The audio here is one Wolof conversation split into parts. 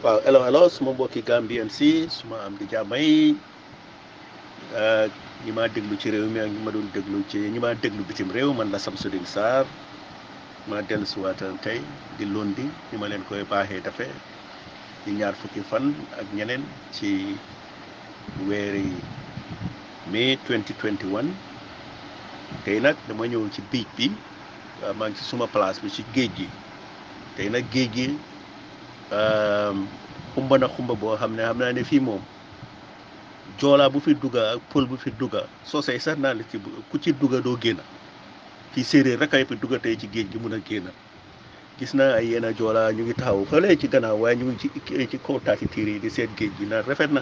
waaw hello suma mbokki Gambien si suma am di jàmm yi ñi ma déglu ci réew mi ak ñi ma doon déglu ci ñi ma déglu bitim réew man la Samsudeen Sarr ma dellu si waatal tey di lundi ni ma leen koy baaxee dafe di ñaar fukki fan ak ñeneen ci weeri mai 2021 tey nag dama ñëw ci biij bi maa ngi ci suma place bi ci géej gi tey nag géej gi xumba na xumba boo xam ne fii moom joolaa bu fi dugga ak pël bu fi dugga soosey sax naa la ci ku ci dugga doo génn fii séeréer rek ay fi dugga tey ci géej gi mun a génn gis naa ay yenn joolaa ñu ngi taxaw fële ci gannaaw waaye ñu ngi ci kaw taati tiir yi di seet géej gi na rafet na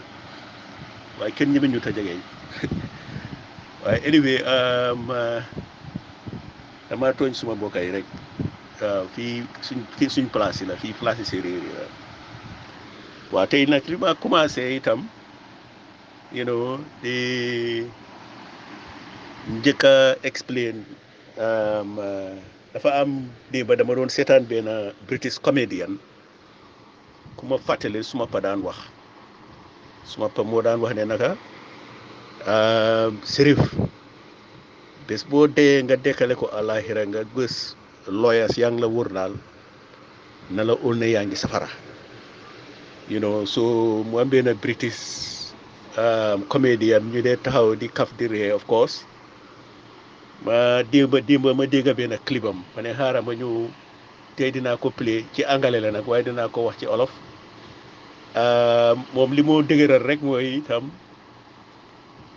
waaye kenn ñeme ñu ta jege waaye anyway dama tooñ suma mbokk yi rek waaw fii suñ place yi la fii place yi séeréer yi la waaw tey nag li ma commencé itam di njëkk a explain dafa am démb dama doon seetaan benn British comedian ku ma fàttali suma pa daan wax suma pa moo daan wax ne naka sérif bés boo dee nga dekkale ko àllaaxira nga gës lawyers yaa ngi la wër daal na la ul ne yaa ngi safara so mu am benn British comédien ñu dee taxaw di kaf di ree of course ma démba ma dégg benn clipam ma ne xaaral ma ñëw tey dinaa ko play ci angale la nag waaye dinaa ko wax ci olof moom li moo dëgëral rek mooy itam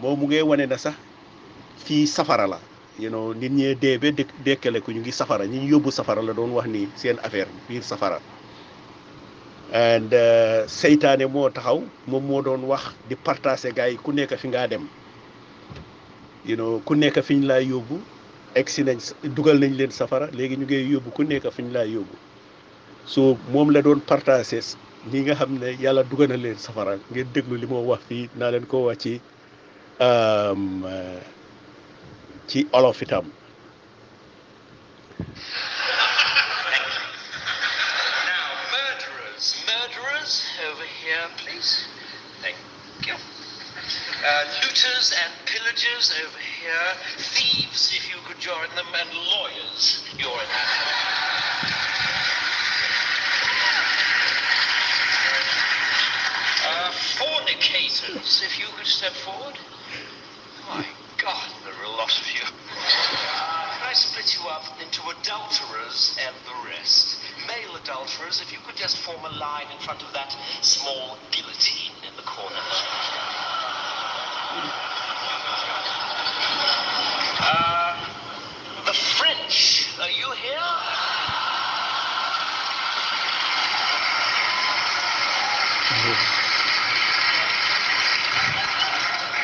moom mu ngi wane na sax fii safara la nit ñee dee ba dekkale ko ñu ngi safara ñi ñu yóbbu safara la doon wax ni seen affaire biir safara and seytaane moo taxaw moom moo doon wax di partager gars yi ku nekk fi ngaa dem ku nekk fi ñu laa yóbbu egsi nañ dugal nañ leen safara léegi ñu ngi yóbbu ku nekk fi ñu laa yóbbu so moom la doon partager ñi nga xam ne yàlla dugal na leen safara ngeen déglu li moo wax fii naa leen ko wax ci olof itam. Over here, please. Thank you. Looters and pillagers over here. Thieves, if you could join them, and lawyers. You're in that. Fornicators, if you could step forward. My God, there are a lot of you. Can I split you up into adulterers and the rest? Male adulterers, if you could just form a line in front of that small guillotine in the corner. The French, are you here?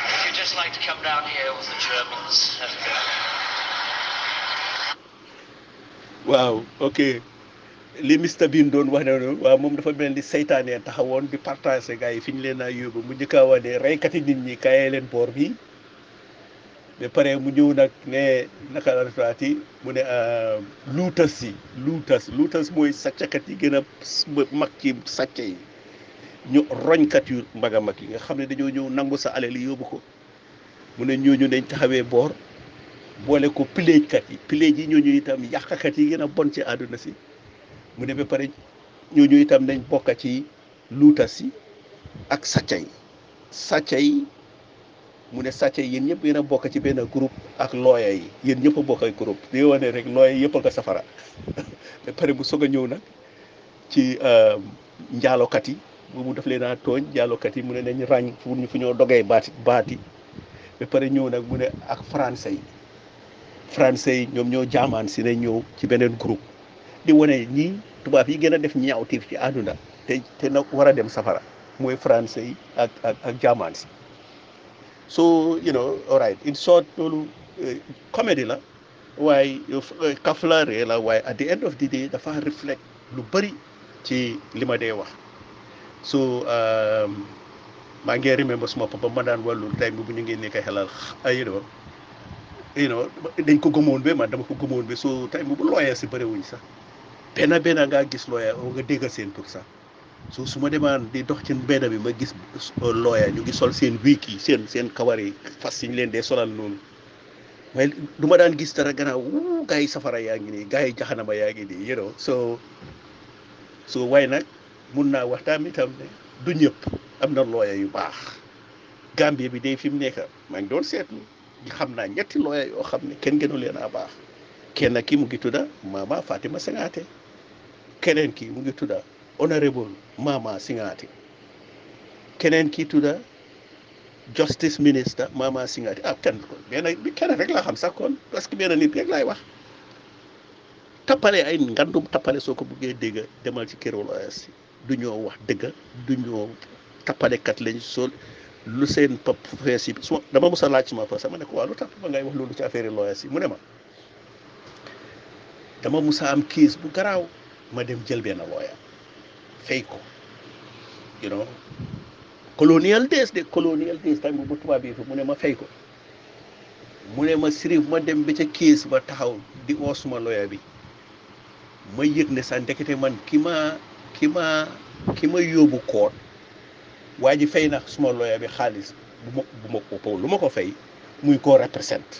Would you just like to come down here with the Germans? Wow, okay. li Mr Bean doon wax ne waaw moom dafa mel ni seytaane taxawoon di partager gars yi fi ñu leen a yóbbu mu njëkk a wane reykati nit ñi kaayee leen boor bi ba pare mu ñëw nag ne naka la defaati mu ne luutas mooy sàcckat yi gën a mag ci sàcc yi ñu roñkat yu mag a mag yi nga xam ne dañoo ñëw nangu sa alal yi yóbbu ko mu ne ñooñu dañ taxawee boor boole ko piléejkat yi ñooñu itam yàqkat yi gën a bon ci àdduna si mu ne ba pare ñooñu itam nañ bokk ci luutas yi ak sàcca yi mu ne sàcca yi yéen ñëpp yéen a bokk ci benn groupe ak looya yi yéen ñëpp a bokk ay groupe di wane rek looya yëpp a nga safara ba pare mu soog a ñëw nag ci njaalokat yi boobu daf leen a tooñ njaalokat yi mu ne nañ ràññ fu ñoo dogee baati ba pare ñëw nag mu ne ak français yi ñoom ñoo jaamaan si ne ñëw ci beneen groupe di wane ñii tubaab yi gën a def ñaawteef ci àdduna te nag war a dem safara mooy français yi ak jaamaan si so all right in short loolu comédie la waaye kaf la ree la waaye at the end of the day dafa reflect lu bëri ci li ma dee wax so maa ngi remember suma papa ma daan wàllu time bi bu ñu ngi nekk xelal dañ ko gëmoon ba man dama ko gëmoon so time bu looya si bëriwuñ sax benn ngaa gis looya nga dégg seen tur sax su ma demaan di dox ci mbedd bi ma gis lawyer ñu ngi sol seen wiik yi seen kawar yi fas yi ñu leen dee solal noonu mais du ma daan gis dara gannaaw gars yi safara yaa ngi nii gars yi jaxanama yaa ngi nii so waaye nag mun naa waxtaan itam ne du ñëpp am na lawyer yu baax Gambie bi de fi mu nekk maa ngi doon seetlu xam naa ñetti lawyer yoo xam ne kenn gënu leen a baax kenn ki mu ngi tudda Mama Fatima Singate keneen ki mu ngi tudda Honorable Mama Singate keneen ki tudda Justice Minister Mama Singate kenn rek laa xam sax kon parce que benn nit rek laay wax tappale ay ngandum tappale soo ko buggee dégg demal ci këru lawyers du ñoo wax dëgg du ñoo tappalekat lañ sol lu seen pap fees yi dama mos a laaj suma papa sama ne ko waa lu tax ba ngay wax loolu ci affaire lawyers yi mu ne ma dama mos a am kiis bu garaaw ma dem jël benn lawyer fay ko colonial days time bu tubaab bi mu ne ma fay ko mu ne ma sirif ma dem ba ca kiis ba taxaw di oo suma lawyer bi ma yëg ne sax ndekete man ki ma yóbbu koot waa ji fay na suma lawyer bi xaalis bu ma ko lu ma ko fay muy koo représente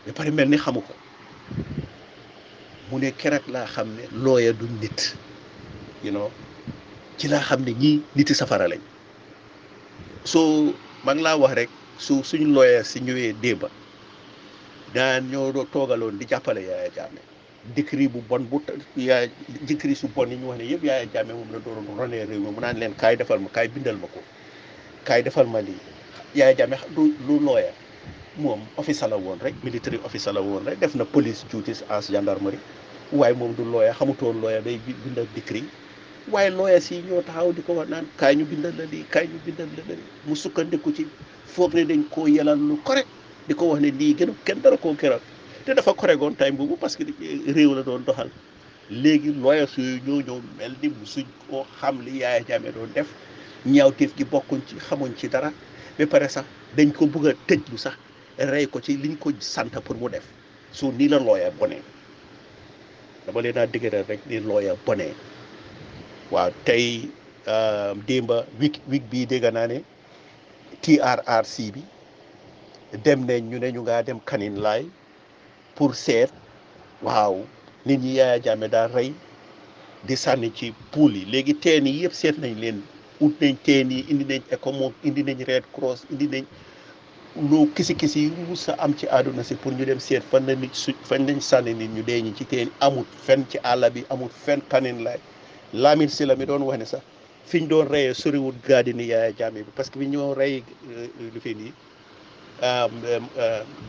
ba pare mel ni xamu ko mu ne keroog laa xam ne lawyer du nit ci laa xam ne ñii niti safara lañ soo maa ngi laa wax rek suñu lawyer si ñëwee démba daan ñoo toogaloon di jàppale Yaya Jammeh décret bu bon décret su bon yi ñu wax ne yëpp Yaya Jammeh moom la doon ronee réew mi mu naan leen kaay defal ma kaay bindal ma ko kaay defal ma lii Yaya Jammeh lu lawyer moom officer la woon rek military officer la woon rek def na police duties as gendarmerie waaye moom du lawyer xamutoon lawyer day bindal décret waaye lawyer si ñoo taxaw di ko wax naan kaay ñu bindal la lii kaay ñu bindal la lii mu sukkandiku ci foog ne dañ koo yelal lu correct di ko wax ne lii gën kenn dara koo keroog te dafa correctoon time boobu parce que réew la doon doxal léegi lawyers yooyu ñoo mel ni musuñ koo xam li Yaya Jammeh doon def ñaawteef gi bokkuñ ci xamuñ ci dara ba pare sax dañ ko bëgg a tëjlu sax rey ko ci liñ ko sant pour mu def so nii la lawyer bonee dama leen a dëgëral rek ni lawyer bonee waaw tey démba week bii dégg naa ne TRRC bi dem nañ ñu ne ñu ngaa dem Kanin Laay pour seet waaw nit ñi Yaya Jammeh daal rey di sànni ci pool yi léegi teen yi yëpp seet nañ leen ut nañ teen yi indi nañ ECOMOG indi nañ Red Cross indi nañ lu kisi yu mus a am ci àdduna si pour ñu dem seet fan la nit fan lañ sànni nit ñu dee ñi ci teen amut fenn ci àll bi amut fenn Kanin Laay Lamin Sila mi doon wax ne sax fi ñu doon reyee soriwul gaadi ni Yaya Jammeh bi parce que bi ñoo rey lu fi nii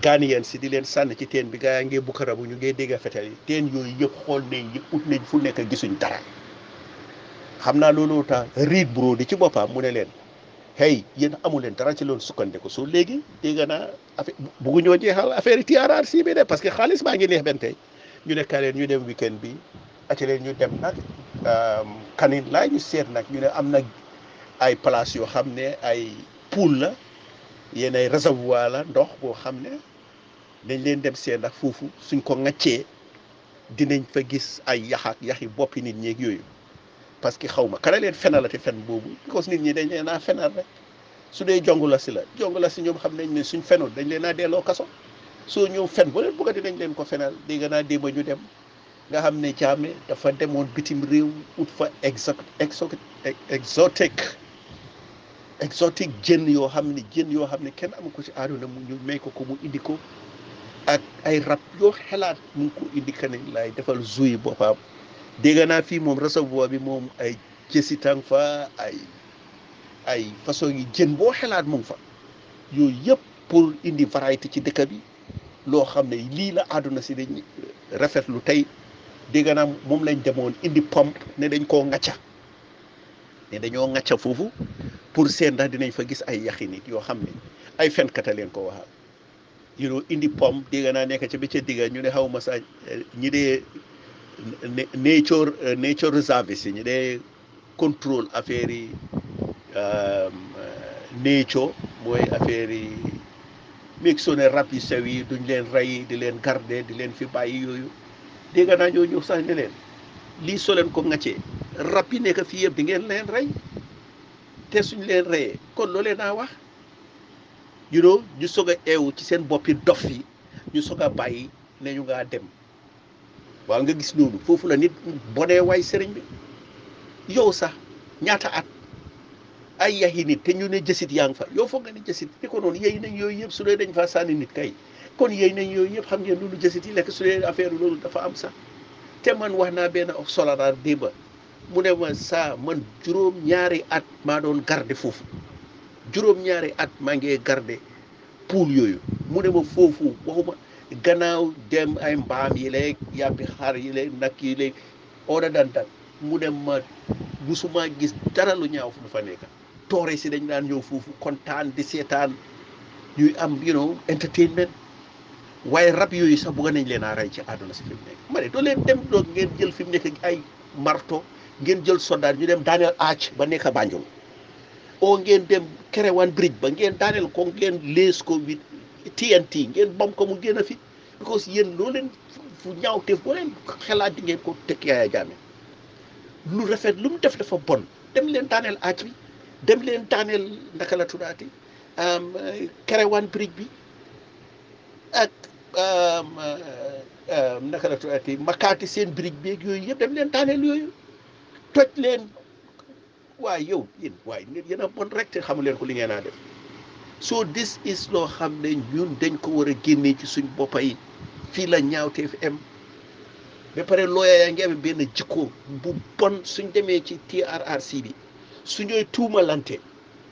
Ghanaian si di leen sànni ci teen bi gaa yaa ngee bukkarabu ñu ngee dégg fetel yi teen yooyu yëpp xool nañ yëpp ut nañ fu nekk gisuñ dara xam naa loolu tax Reed Bro di ci boppam mu ne leen hey yéen amu leen dara ci loolu sukkandiku so léegi dégg naa affaire buggu ñoo jeexal affaire yi TRRC bi de parce que xaalis baa ngi neex benn tey ñu nekkaa leen ñu dem weekend bi ati leen ñu dem nag Kanin Laay ñu seet nag ñu ne am na ay place yoo xam ne ay pool la yéen ay réservoir la ndox boo xam ne dañ leen dem seet ndax foofu suñ ko ŋaccee dinañ fa gis ay yaxi boppi nit ñeeg yooyu parce que xaw ma kana leen fenalati fen boobu because nit ñi dañ leen naa fenal rek su dee jongu la si ñoom xam nañ ne suñ fenul dañ leen naa delloo kaso soo ñëw fen ba leen bëgg dinañ leen ko fenal dégg naa démb ñu dem nga xam ne Jammeh dafa demoon bitim réew ut fa exotique jën yoo xam ne kenn amu ko ci àdduna mu ñu may ko mu indi ko ak ay rab yoo xelaat mu ngi ko indi Kanin Laay defal zuy boppam dégg naa fii moom réservoir bi moom ay jësitang fa ay façon yi jën boo xelaat mu ngi fa yooyu yëpp pour indi variété ci dëkk bi loo xam ne lii la àdduna si dañ rafetlu tey dégg naa moom lañ demoon indi pompe ne dañ koo ŋacca ne dañoo ŋacca foofu pour seet ndax dinañ fa gis ay yaxi nit yoo xam ne ay fenkata leen ko waxal indi pompe dégg naa nekk ca ba ca digga ñu ne xaw ma sa ñi dee nature reservice yi ñu dee contrôle affaire yi nature mooy affaire yi meeg soo ne rab yi sew yi duñ leen rey di leen garder di leen fi bàyyi yooyu dégg naa ñoo ñëw sax ne leen lii soo leen ko ŋaccee rab yi nekk fii yëpp di ngeen leen rey te suñ leen reyee kon loolee naa wax ñu soog a eewu ci seen boppi dof yi ñu soog a bàyyi ne ñu ngaa dem waaw nga gis loolu foofu la nit bonee waay sëriñ bi yow sax ñaata at ay yaxi nit te ñu ne jësit yaa ngi fa yow foog nga ni jësit ni ko noonu yéy nañ yooyu yëpp su dee dañ fa sànni nit kay kon yéy nañ yooyu yëpp xam ngeen loolu jësit yi lekk su dee affaire loolu dafa am sax te man wax naa benn solaraar démba mu ne ma saa man juróom-ñaari at maa doon garde foofu juróom-ñaari at maa ngi garde poul yooyu mu ne ma foofu waxuma gannaaw dem ay mbaam yi lay yàbbi xar yi lay nag yi lay oda dandan mu ne ma musuma gis dara lu ñaaw fu fa nekk toore si dañ daan ñëw foofu kontaan di seetaan ñuy am entertainment waaye rab yooyu sax bëgg nañ leen a rey ci àdduna si fi mu nekk ma ne doo leen dem doog ngeen jël fi mu nekk ay marto ngeen jël soldat ñu dem daaneel Aach ba nekk Banjul o ngeen dem Kerewan bridge ba ngeen daaneel ko ngeen lees ko bi TNT ngeen bam ko mu génn fi because yéen loo leen fu ñaawteef boo leen xelaat di ngeen ko teg Yaya Jammeh lu rafet lu mu def dafa bon dem leen daaneel Aach bi dem leen daaneel naka la tuddaati Kerewan bridge bi ak naka la tuddaati Makati seen bridge beeg yooyu yëpp dem leen daaneel yooyu toj leen waaye yow yéen a bon rek te xamu leen ko li ngeen a def so this is loo xam ne ñun dañ ko war a génnee ci suñ boppa yi fii la ñaawteef am ba pare looya yaa ngi amee benn jikko bu bon suñ demee ci TRRC bi su ñooy tuumalante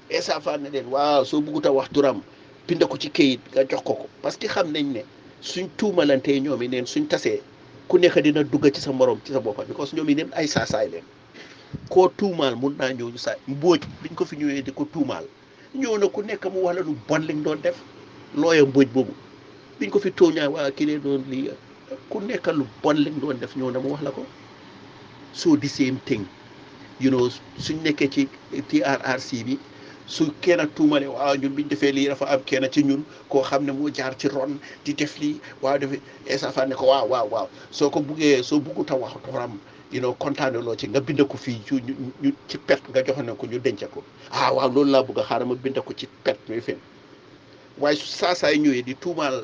Essa Faal ne leen waaw soo bëggut a wax turam bind ko ci kayit nga jox ko parce que xam nañ ne suñ tuumalante ñoom yi neen suñ tasee ku nekk dina dugg ci sa morom ci sa boppa because ñoom yi neen ay saasaay leen koo tuumaal mun naa ñëw ñu saa mbóoj biñ ko fi ñëwee di ko tuumaal ñëw na ku nekk mu wax la lu bon liñ doon def looya mbóoj boobu biñ ko fi tooñaa waa kii lee doon lii ku nekk lu bon liñ doon def ñëw na mu wax la ko so the same thing suñ nekkee ci TRRC bi su kenn tuumale waaw ñun biñ defee lii dafa am kenn ci ñun koo xam ne moo jaar ci ron di def lii waaw defee Essa Faal ne ko waaw soo ko buggee soo buggut a wax toram kontaane loo ci nga bind ko fii ñu ci pet nga joxe ne ko ñu denc ko waaw loolu laa bëgg a xaaral ma bind ko ci pet ñuy fen waaye saa ñëwee di tuumaal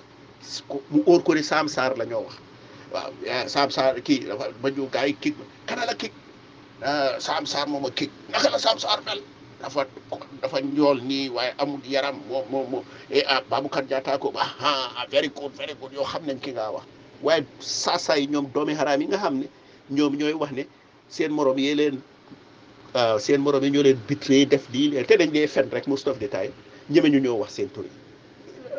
mu óor ko ne Sam Sarr la ñoo wax waaw Sam Sarr kii dafa ba ñu gars yi kii kana la kii Sam Sarr moom a kii naka la Sam Sarr mel dafa njool nii waaye amul yaram moo Baboucarr Jatta ko very good yoo xam nañ ki nga wax waaye saa yi ñoom doomi xaraam yi nga xam ne ñoom ñooy wax ne seen morom yi ñoo leen bitré def lii te dañ dee fen rek most of the time ñeme ñu ñoo wax seen tur yi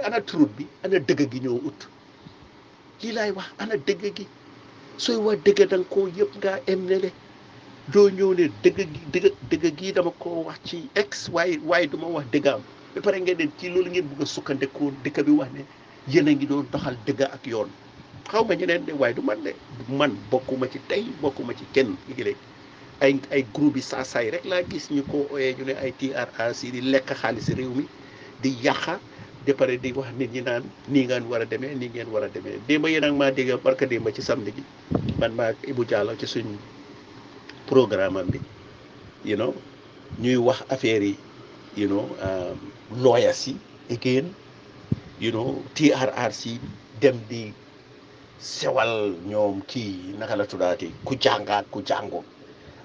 ana truth bi ana dëgg gi ñoo ut lii laay wax ana dëgg gi sooy wax dëgg da nga koo yëpp ngaa em ne le doo ñëw ne dëgg gi dama ko wax ci ex waaye du ma wax dëggaam ba pare ngeen ne ci loolu ngeen bëgg a sukkandekoo dëkk bi wax ne yéen a ngi doon doxal dëgg ak yoon xaw ma ñeneen de waaye du man de man bokkuma ci tey bokkuma ci kenn léegi ay groupe yi saasaay rek laa gis ñu ko ooyee ñu ne ay TRRC di lekk xaalis réew mi di yàqa de pare di wax nit ñi naan nii ngeen war a demee nii ngeen war a demee démba yéen ak maa dégg barka démba ci samedi gi man maa Ibou Diallo ci suñ programme am bi ñuy wax affaire yi lawyers yi again TRRC dem di sewal ñoom kii naka la tuddaati ku jàngaat ku jàngoon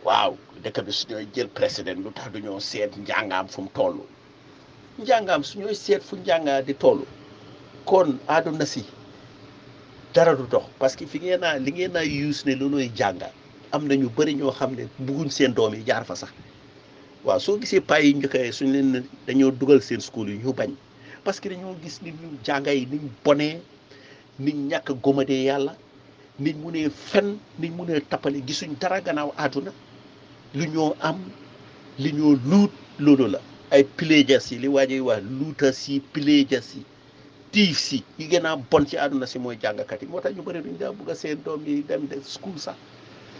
waaw dëkk bi su ñooy jël président lu tax du ñoo seet njàngaam fu mu toll njàngaam su ñooy seet fu njàngaa di toll kon àdduna si dara du dox parce que li ngeen naa use ne looloy jànga am na ñu bëri ñoo xam ne bugguñ seen doom yi jaar fa sax waaw soo gisee pay yi njëkkee suñ leen dañoo dugal seen school yi ñu bañ parce que dañoo gis nit ñu jànga yi niñ bonee nit ñàkk a gomadee yàlla nit mu ne fen nit mu ne tappale gisuñ dara gannaaw àdduna lu ñoo am li ñoo luut loolu la ay pillages yi li waajee wax luutas yi pillages yi tiif si yi gën a bon ci àdduna si mooy jàngkat yi moo tax ñu bëri duñ daa bugg a seen doom yi dem de school sax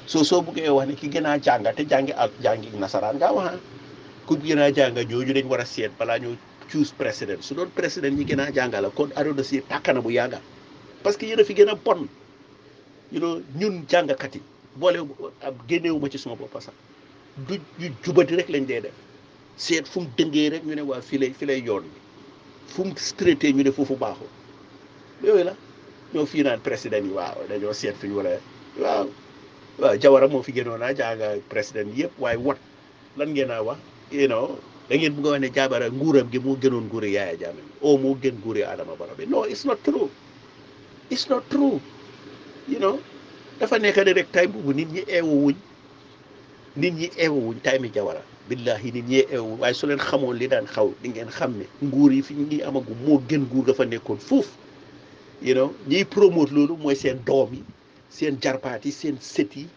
soo buggee wax ne ki gën a jànga te jàngi nasaraan nga wax ku gën a jànga ñooñu dañ war a seet balaa ñoo choose président su doon président ñi gën a jàngala kon àdduna si tàkk na bu yàgga parce que yéen a fi gën a bon ñun jàngkat yi boole ab génnewuma ci suma bopp sax du yu jubati rek lañ dee def seet fu mu dëngee rek ñu ne waa fi lay yoon bi fu mu traité ñu ne foofu baaxul yooyu la ñoo fii naan président yi waaw dañoo seet fi ñu war a waaw waaw Jawara moo fi gënoon a jaaga président yëpp waaye wat lan ngeen a wax da ngeen bëgg a wax ne Jawara nguuram gi moo gënoon nguuri Yaya Jammeh o moo gën nguuri Adama Barrow bi non it's not true dafa nekk ne rek time boobu nit ñi eewuwuñ time mi Jawara billahi nit ñi eewuwuñ waaye su leen xamoon li daan xaw di ngeen xam ne nguur yi fi ñi amagu moo gën nguur ga fa nekkoon foofu ñiy promote loolu mooy seen doom yi seen jarbaat yi seen sët yi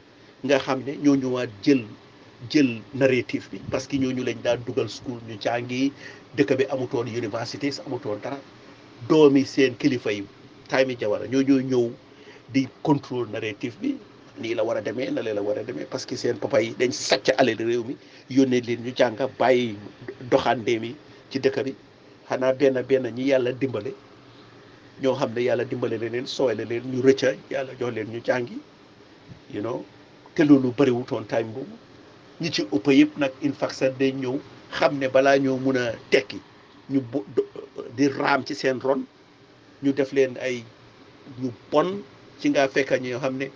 nga xam ne ñoo ñëwaat jël narrative bi parce que ñooñu lañ daan dugal school ñu jàngi dëkk bi amutoon université amutoon dara doomi seen kilifa yi time mi Jawara ñoo ñëw di contrôle narrative bi nii la war a demee na leen la war a demee parce que seen papa yi dañ sàcc alal réew mi yónnee leen ñu jàng bàyyi doxandéem yi ci dëkk bi xanaa benn ñi yàlla dimbale ñoo xam ne yàlla dimbale leen sooyle leen ñu rëcca yàlla jox leen ñu jàngi te loolu bëriwutoon time boobu ñi ci ëpp yëpp nag in fact sax day ñëw xam ne balaa ñoo mun a tekki ñu di raam ci seen ron ñu def leen ay ñu bon ci nga fekka ñoo xam ne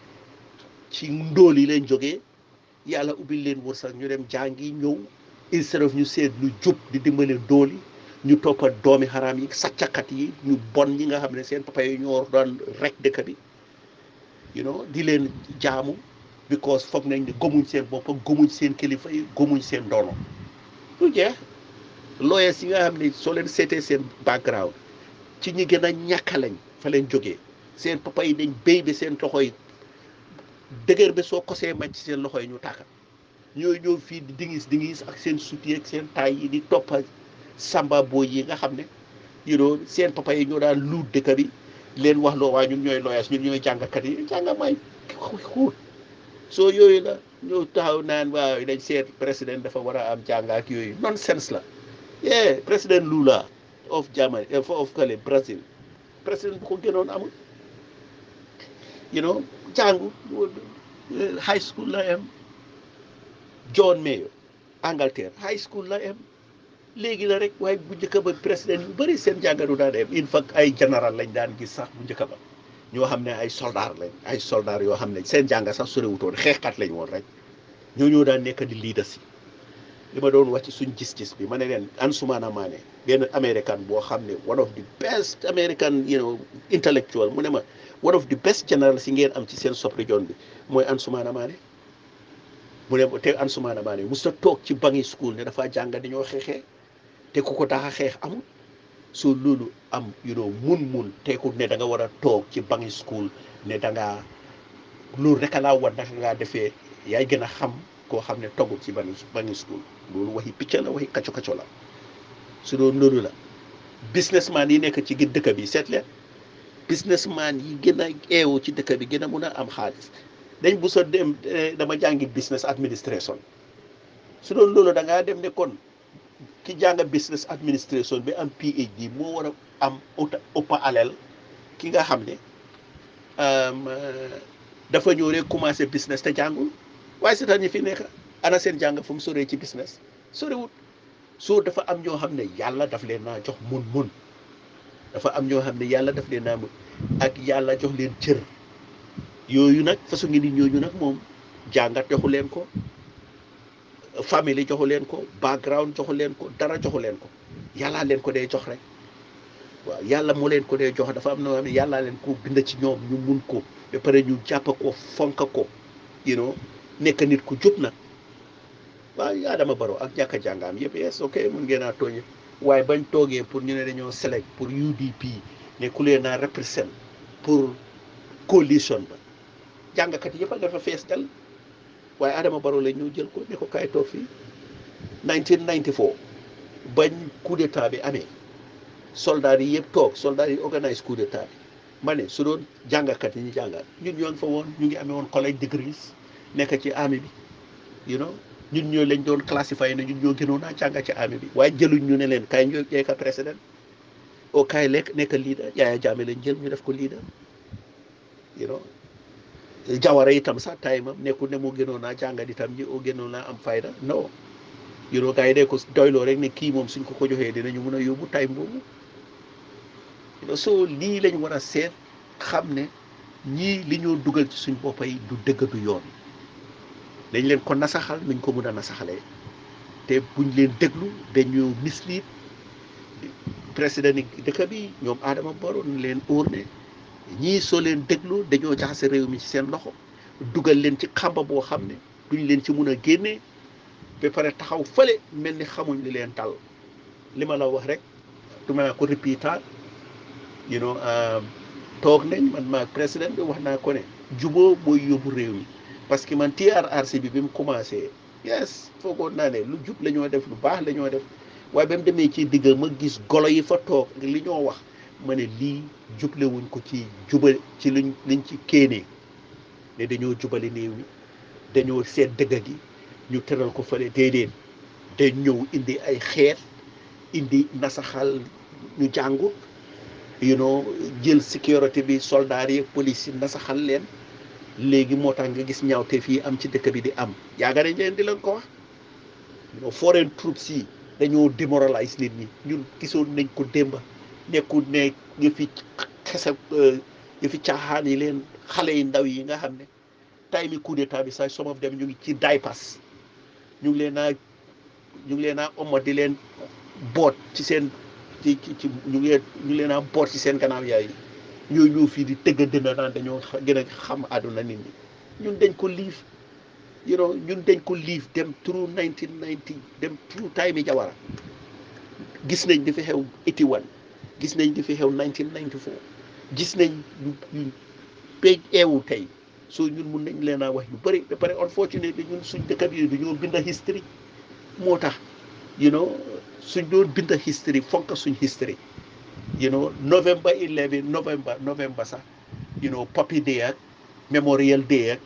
ci ndóol yi leen jógee yàlla ubbil leen wërsëg ñu dem jàngi ñëw instead of ñu seet lu jub di dimbale ndóol yi ñu toppa doomi xaraam yi sàccakat yi ñu bon ñi nga xam ne seen papa yi ñoo daan rek dëkk bi di leen jaamu because foog nañ ne gëmuñ seen bopp gëmuñ seen kilifa yi gëmuñ seen ndono lu jeex lawyers yi nga xam ne soo leen seetee seen background ci ñi gën a ñàkk lañ fa leen jógee seen papa yi dañ béy bi seen loxo yi dëgër bi soo kosee mañ ci seen loxo yi ñu tàkkat ñooy ñëw fii di dingis ak seen suti ak seen taay yi di toppa samba booy yi nga xam ne seen papa yi ñoo daan luut dëkk bi leen wax loo waa ñun ñooy lawyers ñun ñooy jàngkat yi jànga may xuut soo yooyu la ñëw taxaw naan waaw dañ seet président dafa war a am jàng ak yooyu nonsense la président Lula of Germany of kale Brazil président bu ko gënoon amul jàngu high school la am John Mayo Angleterre high school la am léegi la rek waaye bu njëkk ba président yu bëri seen jàngadu daan am in fact ay général lañ daan gis sax bu njëkk ba ñoo xam ne ay soldat yoo xam ne seen jàng sax sorewutoon xeexkat lañ woon rek ñoo daan nekk di leader si li ma doon wax ci suñ gis-gis bi ma ne leen Ansoumana Mané benn American boo xam ne one of the best American intellectual mu ne ma one of the best general si ngeen am ci seen sub-région bi mooy Ansoumana Mané mu ne te Ansoumana Mané mos na toog ci bangi school ne dafa jàng dañoo xeexee te ku ko tax a xeex amul soo loolu am mun teekut ne da nga war a toog ci bangi school ne da ngaa loolu rek a laa war naka ngaa defee yaay gën a xam koo xam ne toggul ci bangi school loolu waxi picc la waxi kacco la su doon loolu la businessman yi nekk ci dëkk bi seet leen businessman yi gën a eewu ci dëkk bi gën a mun a am xaalis dañ bu sa dem dama jàngi business administration su doon loolu da ngaa dem ne kon ki jàng business administration bi am PhD moo war a am ëpp alal ki nga xam ne dafa ñëw rek commencé business te jàngul waaye si tax ñi fi nekk ana seen jàng fu mu soree ci business sorewut soo dafa am ñoo xam ne yàlla daf leen naa jox mun dafa am ñoo xam ne yàlla daf leen naa ak yàlla jox leen cër yooyu nag façon ngi nit ñooñu nag moom jàngat joxu leen ko famille joxu leen ko background joxu leen ko dara joxu leen ko yàllaa leen ko dee jox rek waaw yàlla moo leen ko dee jox dafa am noo xam ne yàllaa leen ko bind ci ñoom ñu mun ko ba pare ñu jàpp ko fonk ko nekk nit ku jub nag waaw Adama Barrow ak ñàkk a jàngaam yëpp yes ok mun ngeen a tooñ waaye bañ toogee pour ñu ne dañoo select pour UDP ne ku leen a represent pour coalition ba jàngkat yëpp a nga fa fees dal waaye Adama Barrow la ñu jël ko ne ko kaay toog fii 1994 bañ coup d'état bi amee soldats yi yëpp toog soldats yi organise coup d'état bi ma ne su doon jàngkat yi ñu jàngal ñun ñoo ngi fa woon ñu ngi amee woon college degrees nekk ci army bi ñun ñoo lañ doon classifié ne ñun ñoo gënoon a jàng ci army bi waaye jëluñ ñu ne leen kaay ñoo nekk président o kaay nekk leader Yaya Jammeh lañ jël ñu def ko leader Jawara itam sax time am nekkul ne moo gënoon naa jàngat itam ñi oo gënoon naa am fayda non gars yi de ko doyloo rek ne kii moom suñ ko joxee dinañu mun a yóbbu time boobu soo lii lañ war a seet xam ne ñii li ñoo dugal ci suñ boppa yi du dëgg du yoon dañ leen ko nasaxal nuñ ko mun a nasaxalee te buñ leen déglu dañoo mislead président yi dëkk bi ñoom Adama Barrow leen óor ne ñii soo leen déglu dañoo jaxase réew mi ci seen loxo dugal leen ci xamba boo xam ne duñ leen ci mun a génnee ba pare taxaw fële mel ni xamuñ li leen dal li ma la wax rek du ma ko répétaat toog nañ man maag président bi wax naa ko ne juboo mooy yóbbu réew mi parce que man TRRC bi mu commencé yes foogoon naa ne lu jub la ñoo def lu baax la ñoo def waaye ba mu demee ci digg ma gis golo yi fa toog li ñoo wax ma ne lii jublewuñ ko ci jubal ci liñ ci kéenee ne dañoo jubali néew mi dañoo seet dëgg gi ñu tëral ko fële déedéet dañ ñëw indi ay xeet indi nasaxal ñu jàngut jël sécurité bi soldats yi police yi nasaxal leen léegi moo tax nga gis ñaawte fii am ci dëkk bi di am yaaga nañ leen di leen ko wax foreign troops yi dañoo démoraliser nit ñi ñun gisoon nañ ko démba nekkul ne yëfi caaxaan yi leen xale yi ndaw yi nga xam ne tay mi coup d'état bi sax some of them ñu ngi ci diapers ñu ngi leen a omma di leen boot ci seen ci ñu ngi leen a boot ci seen gannaaw yaay ñoo ñëw fii di tëgg dënn naan dañoo gën a xam àdduna nit ñi ñun dañ ko liif ñun dañ ko liif dem through 1990 dem through time yi Jawara gis nañ di fi xew 81 gis nañ di fi xew 1994 gis nañ lu péej eewu tey soo ñun mun nañ leen a wax yu bëri ba pare unfortunately ñun suñ dëkk bi dañoo bind history moo tax suñ doon bind history fonk suñ history November 11 November sax Poppy Day ak Memorial Day ak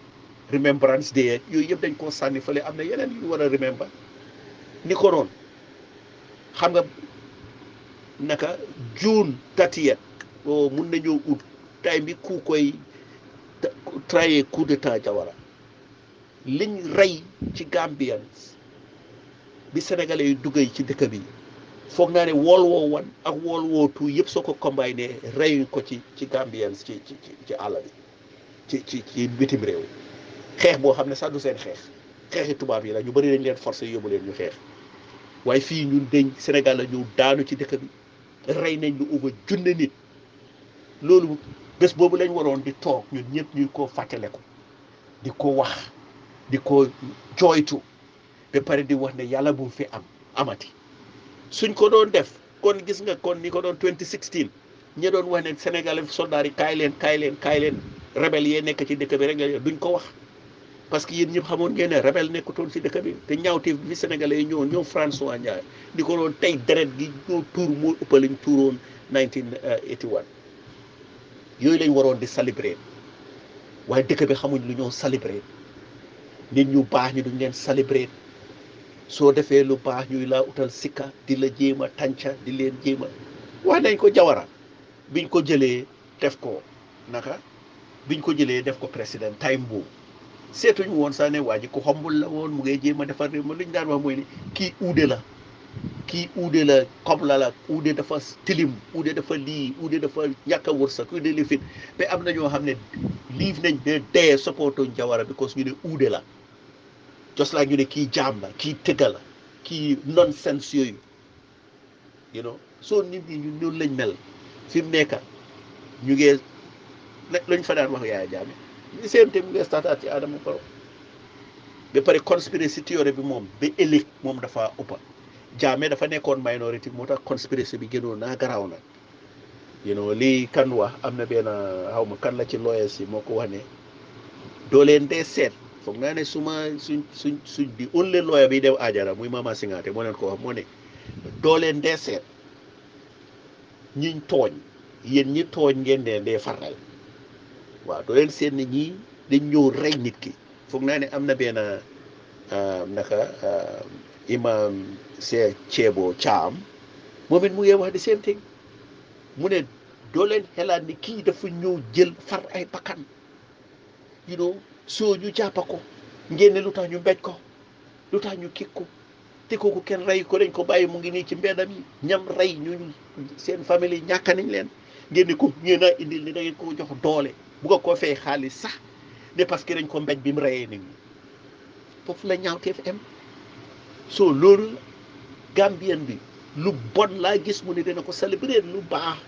Remembrance Day ak yooyu yëpp dañ koo sànni fële am na yeneen yu war a remember ni ko noonu xam nga naka June 30 mun nañoo ut time bi ku koy traye coup d'état Jawara liñ rey ci Gambians bi sénégalais yi duggee ci dëkk bi foog naa ne World War I ak World War II yëpp soo ko combiné reyuñ ko ci Gambians ci àll bi ci bitim réew xeex boo xam ne sax du seen xeexi tubaab yi la ñu bëri dañ leen forcé yóbbu leen ñu xeex waaye fii ñun dañ Sénégal la ñu daanu ci dëkk bi rey nañ lu over junne nit loolu bés boobu lañ waroon di toog ñun ñëpp ñu ko fàttale ko di ko wax di ko jooytu ba pare di wax ne yàlla bu fi amati suñ ko doon def kon gis nga kon ni ko doon 2016 ñi doon wax ne Sénégal soldats yi kaay leen rebelle yee nekk ci dëkk bi rek duñ ko wax parce que yéen ñëpp xamoon ngeen ne rebelle nekkutoon ci dëkk bi te ñaawteef bi Sénégalais yi ñëw François Ndiaye di ko doon tey deret gi ñoo tuur moo ëpp lañ tuuroon 1981 yooyu lañ waroon di célébrer waaye dëkk bi xamuñ lu ñoo célébrer nit ñu baax ñi duñ leen célébrer soo defee lu baax ñuy laa utal sikka di la jéem a tànca di leen jéem a wax nañ ko Jawara biñ ko jëlee def ko def ko président time boobu seetuñu woon sax ne waa ji ku xombul la woon mu ngay jéem a defar réew ma lu ñu daan wax mooy ne kii uude la comme la uude dafa tilim uude dafa lii uude dafa ñàkk a wërsëg uude li fit mais am na ñoo xam ne liif nañ de dee support Jawara because ñu ne uude la just like ñu ne kii jaam la kii tëgga la kii nonsense yooyu soo nit ñi ñu noonu lañ mel fi mu nekk ñu ngee lañ fa daan wax Yaaya Jammeh li seen te mu ngee startaat ci Adama Barrow ba pare conspiracy théorie bi moom ba ëllëg moom dafa ëppa Jammeh dafa nekkoon minority moo tax conspiracy bi gënoon naa garaaw na lii kan wax am na benn xaw ma kan la ci lawyers yi moo ko wax ne doo leen dee seet foog naa ne suñ di only lawyer bi dem ajara muy Mama Singate moo leen ko wax moo ne doo leen dee seet ñiñ tooñ yéen ñi tooñ ngeen dee faral waaw doo leen seet ne ñii dañ ñëw rey nit ki foog naa ne am na benn imam see ceebo caam moom it mu ngi wax di same thing mu ne doo leen xelaat ni kii dafa ñëw jël far ay bakkan you know soo ñu jàppa ko ngeen ne lu tax ñu mbéj ko lu tax ñu kik ko te kooku kenn rey ko dañ ko bàyyi mu ngi nii ci mbedam yi ñam rey ñu seen famille ñàkk nañ leen ngeen ni ko ngeen a indil ni da ngeen ko jox doole bu ko koo fay xaalis sax ne parce que dañ ko mbéj bi mu reyee nit ñi foofu la ñaawteef am soo loolu la Gambien bi lu bon laa gis mu ne dina ko célébrer lu baax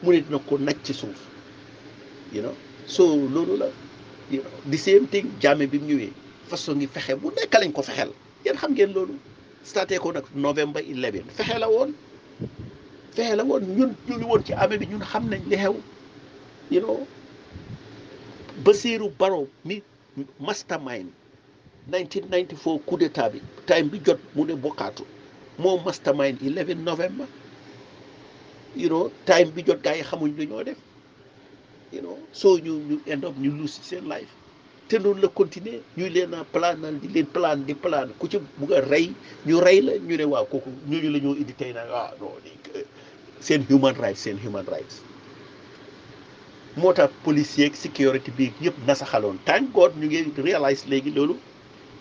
mu ne dina ko naj ci suuf you know so loolu la you know the same thing Jammeh bi mu ñëwee façon ngi fexe bu nekk lañ ko fexeel yéen xam ngeen loolu starté ko nag November 11 fexe la woon ñun ñu ngi woon ci armée bi ñun xam nañ li xew you know Basiru Barrow mi mastermind 1994 coup d'état bi time bi jot mu ne bokkaatu moo mastermind 11 November you know time bi jot gaa yi xamuñ lu ñoo def you know so ñu end up ñu lose seen life te noonu la continuer ñu leen a planal di leen plan ku ci bugg a rey ñu rey la ñu ne waaw kooku ñooñu la ñoo indi tey nag non seen human rights moo tax policier ak sécurité bi yëpp nasaxaloon thank God ñu ngi réalise léegi loolu